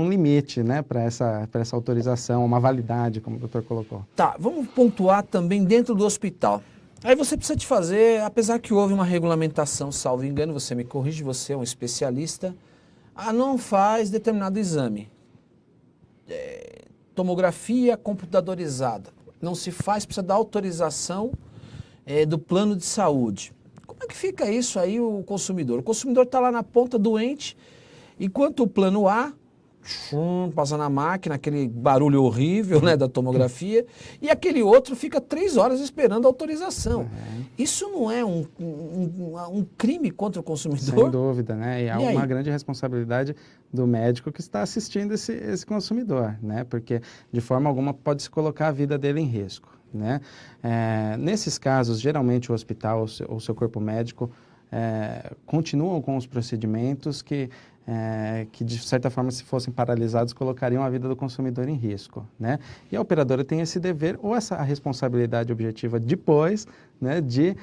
limite, né, para essa autorização, uma validade, como o doutor colocou. Tá, vamos pontuar também dentro do hospital. Aí você precisa de fazer, apesar que houve uma regulamentação, salvo engano, você me corrige, você é um especialista, não faz determinado exame. Tomografia computadorizada. Não se faz, precisa da autorização do plano de saúde. Como é que fica isso aí, o consumidor? O consumidor está lá na ponta doente, enquanto o plano A passa na máquina, aquele barulho horrível, né, da tomografia, e aquele outro fica 3 horas esperando a autorização. Isso não é um crime contra o consumidor? Sem dúvida, né? E há uma grande responsabilidade do médico que está assistindo esse consumidor, né? Porque de forma alguma pode se colocar a vida dele em risco, né? Nesses casos, geralmente o hospital ou seu corpo médico continuam com os procedimentos que de certa forma, se fossem paralisados, colocariam a vida do consumidor em risco, né? E a operadora tem esse dever ou a responsabilidade objetiva depois, né, de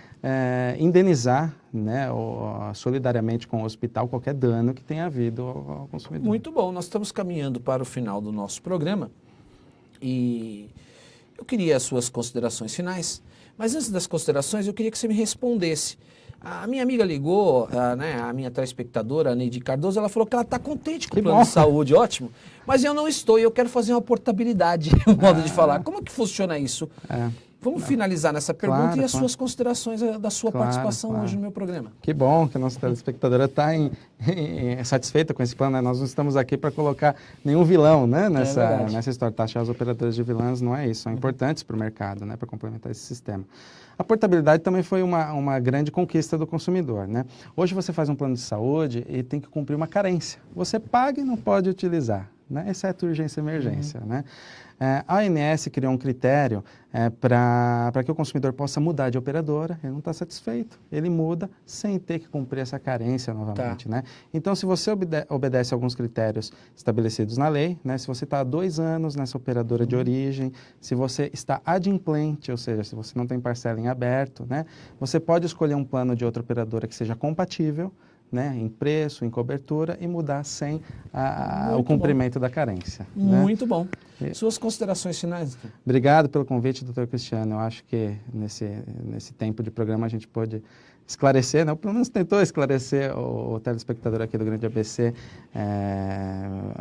indenizar, né, solidariamente com o hospital qualquer dano que tenha havido ao consumidor. Muito bom, nós estamos caminhando para o final do nosso programa e eu queria as suas considerações finais, mas antes das considerações eu queria que você me respondesse. A minha amiga ligou, a minha telespectadora, a Neide Cardoso, ela falou que ela está contente com o plano de saúde, ótimo, mas eu não estou e eu quero fazer uma portabilidade, um modo de falar. Como é que funciona isso? Vamos finalizar nessa pergunta Claro, e as claro. suas considerações da sua Claro, participação claro. hoje no meu programa. Que bom que a nossa telespectadora está satisfeita com esse plano, né? Nós não estamos aqui para colocar nenhum vilão, né, nessa história. Taxar os operadores de vilãs não é isso, são importantes para o mercado, né, para complementar esse sistema. A portabilidade também foi uma grande conquista do consumidor, né? Hoje você faz um plano de saúde e tem que cumprir uma carência. Você paga e não pode utilizar, né? Exceto urgência e emergência, né? A ANS criou um critério para que o consumidor possa mudar de operadora, ele não está satisfeito, ele muda sem ter que cumprir essa carência novamente, né? Então, se você obedece a alguns critérios estabelecidos na lei, né? Se você está há 2 anos nessa operadora de origem, se você está adimplente, ou seja, se você não tem parcela em aberto, né? Você pode escolher um plano de outra operadora que seja compatível, né, em preço, em cobertura, e mudar sem o cumprimento da carência. Muito bom. Suas considerações finais? Obrigado pelo convite, doutor Cristiano. Eu acho que nesse tempo de programa a gente pôde esclarecer, né, ou pelo menos tentou esclarecer o telespectador aqui do Grande ABC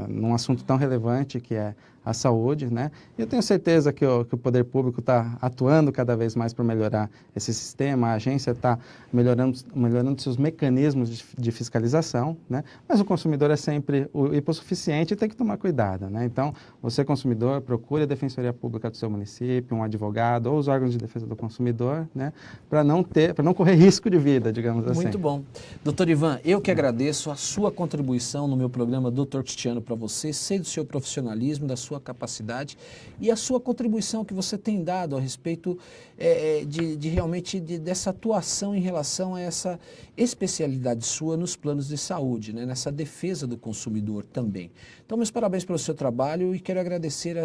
num assunto tão relevante que é a saúde, né? E eu tenho certeza que o poder público está atuando cada vez mais para melhorar esse sistema, a agência está melhorando seus mecanismos de fiscalização, né? Mas o consumidor é sempre o hipossuficiente e tem que tomar cuidado, né? Então, você consumidor, procure a Defensoria Pública do seu município, um advogado ou os órgãos de defesa do consumidor, né? Para não correr risco de vida, digamos assim. Muito bom. Doutor Ivan, eu que agradeço a sua contribuição no meu programa Doutor Cristiano para você, sei do seu profissionalismo, da sua capacidade e a sua contribuição que você tem dado a respeito dessa atuação em relação a essa especialidade sua nos planos de saúde, né? Nessa defesa do consumidor também. Então, meus parabéns pelo seu trabalho e quero agradecer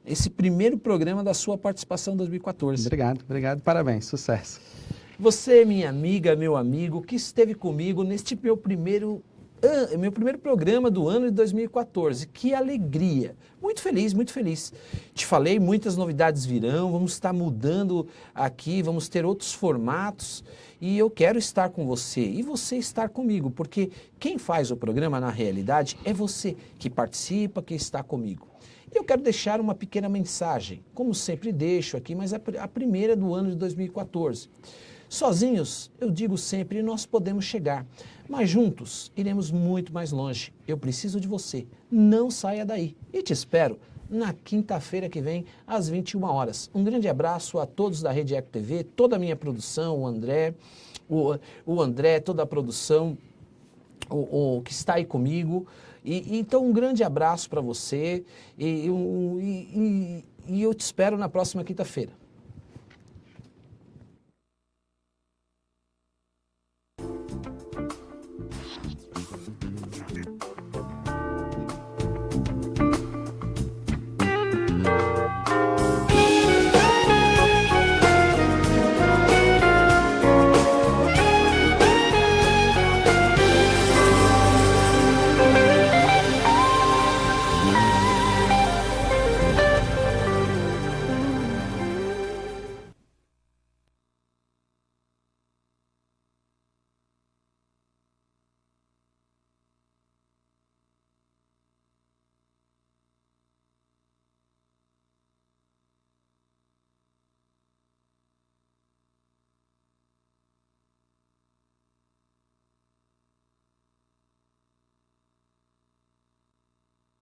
esse primeiro programa da sua participação em 2014. Obrigado, parabéns, sucesso. Você, minha amiga, meu amigo, que esteve comigo neste meu primeiro programa do ano de 2014. Que alegria! Muito feliz, muito feliz. Te falei, muitas novidades virão, vamos estar mudando aqui, vamos ter outros formatos e eu quero estar com você e você estar comigo, porque quem faz o programa na realidade é você que participa, que está comigo. Eu quero deixar uma pequena mensagem, como sempre deixo aqui, mas a primeira do ano de 2014. Sozinhos, eu digo sempre, nós podemos chegar, mas juntos iremos muito mais longe. Eu preciso de você, não saia daí. E te espero na quinta-feira que vem, às 21 horas. Um grande abraço a todos da Rede Eco TV, toda a minha produção, o André, toda a produção, o que está aí comigo. Então, um grande abraço para você e eu te espero na próxima quinta-feira.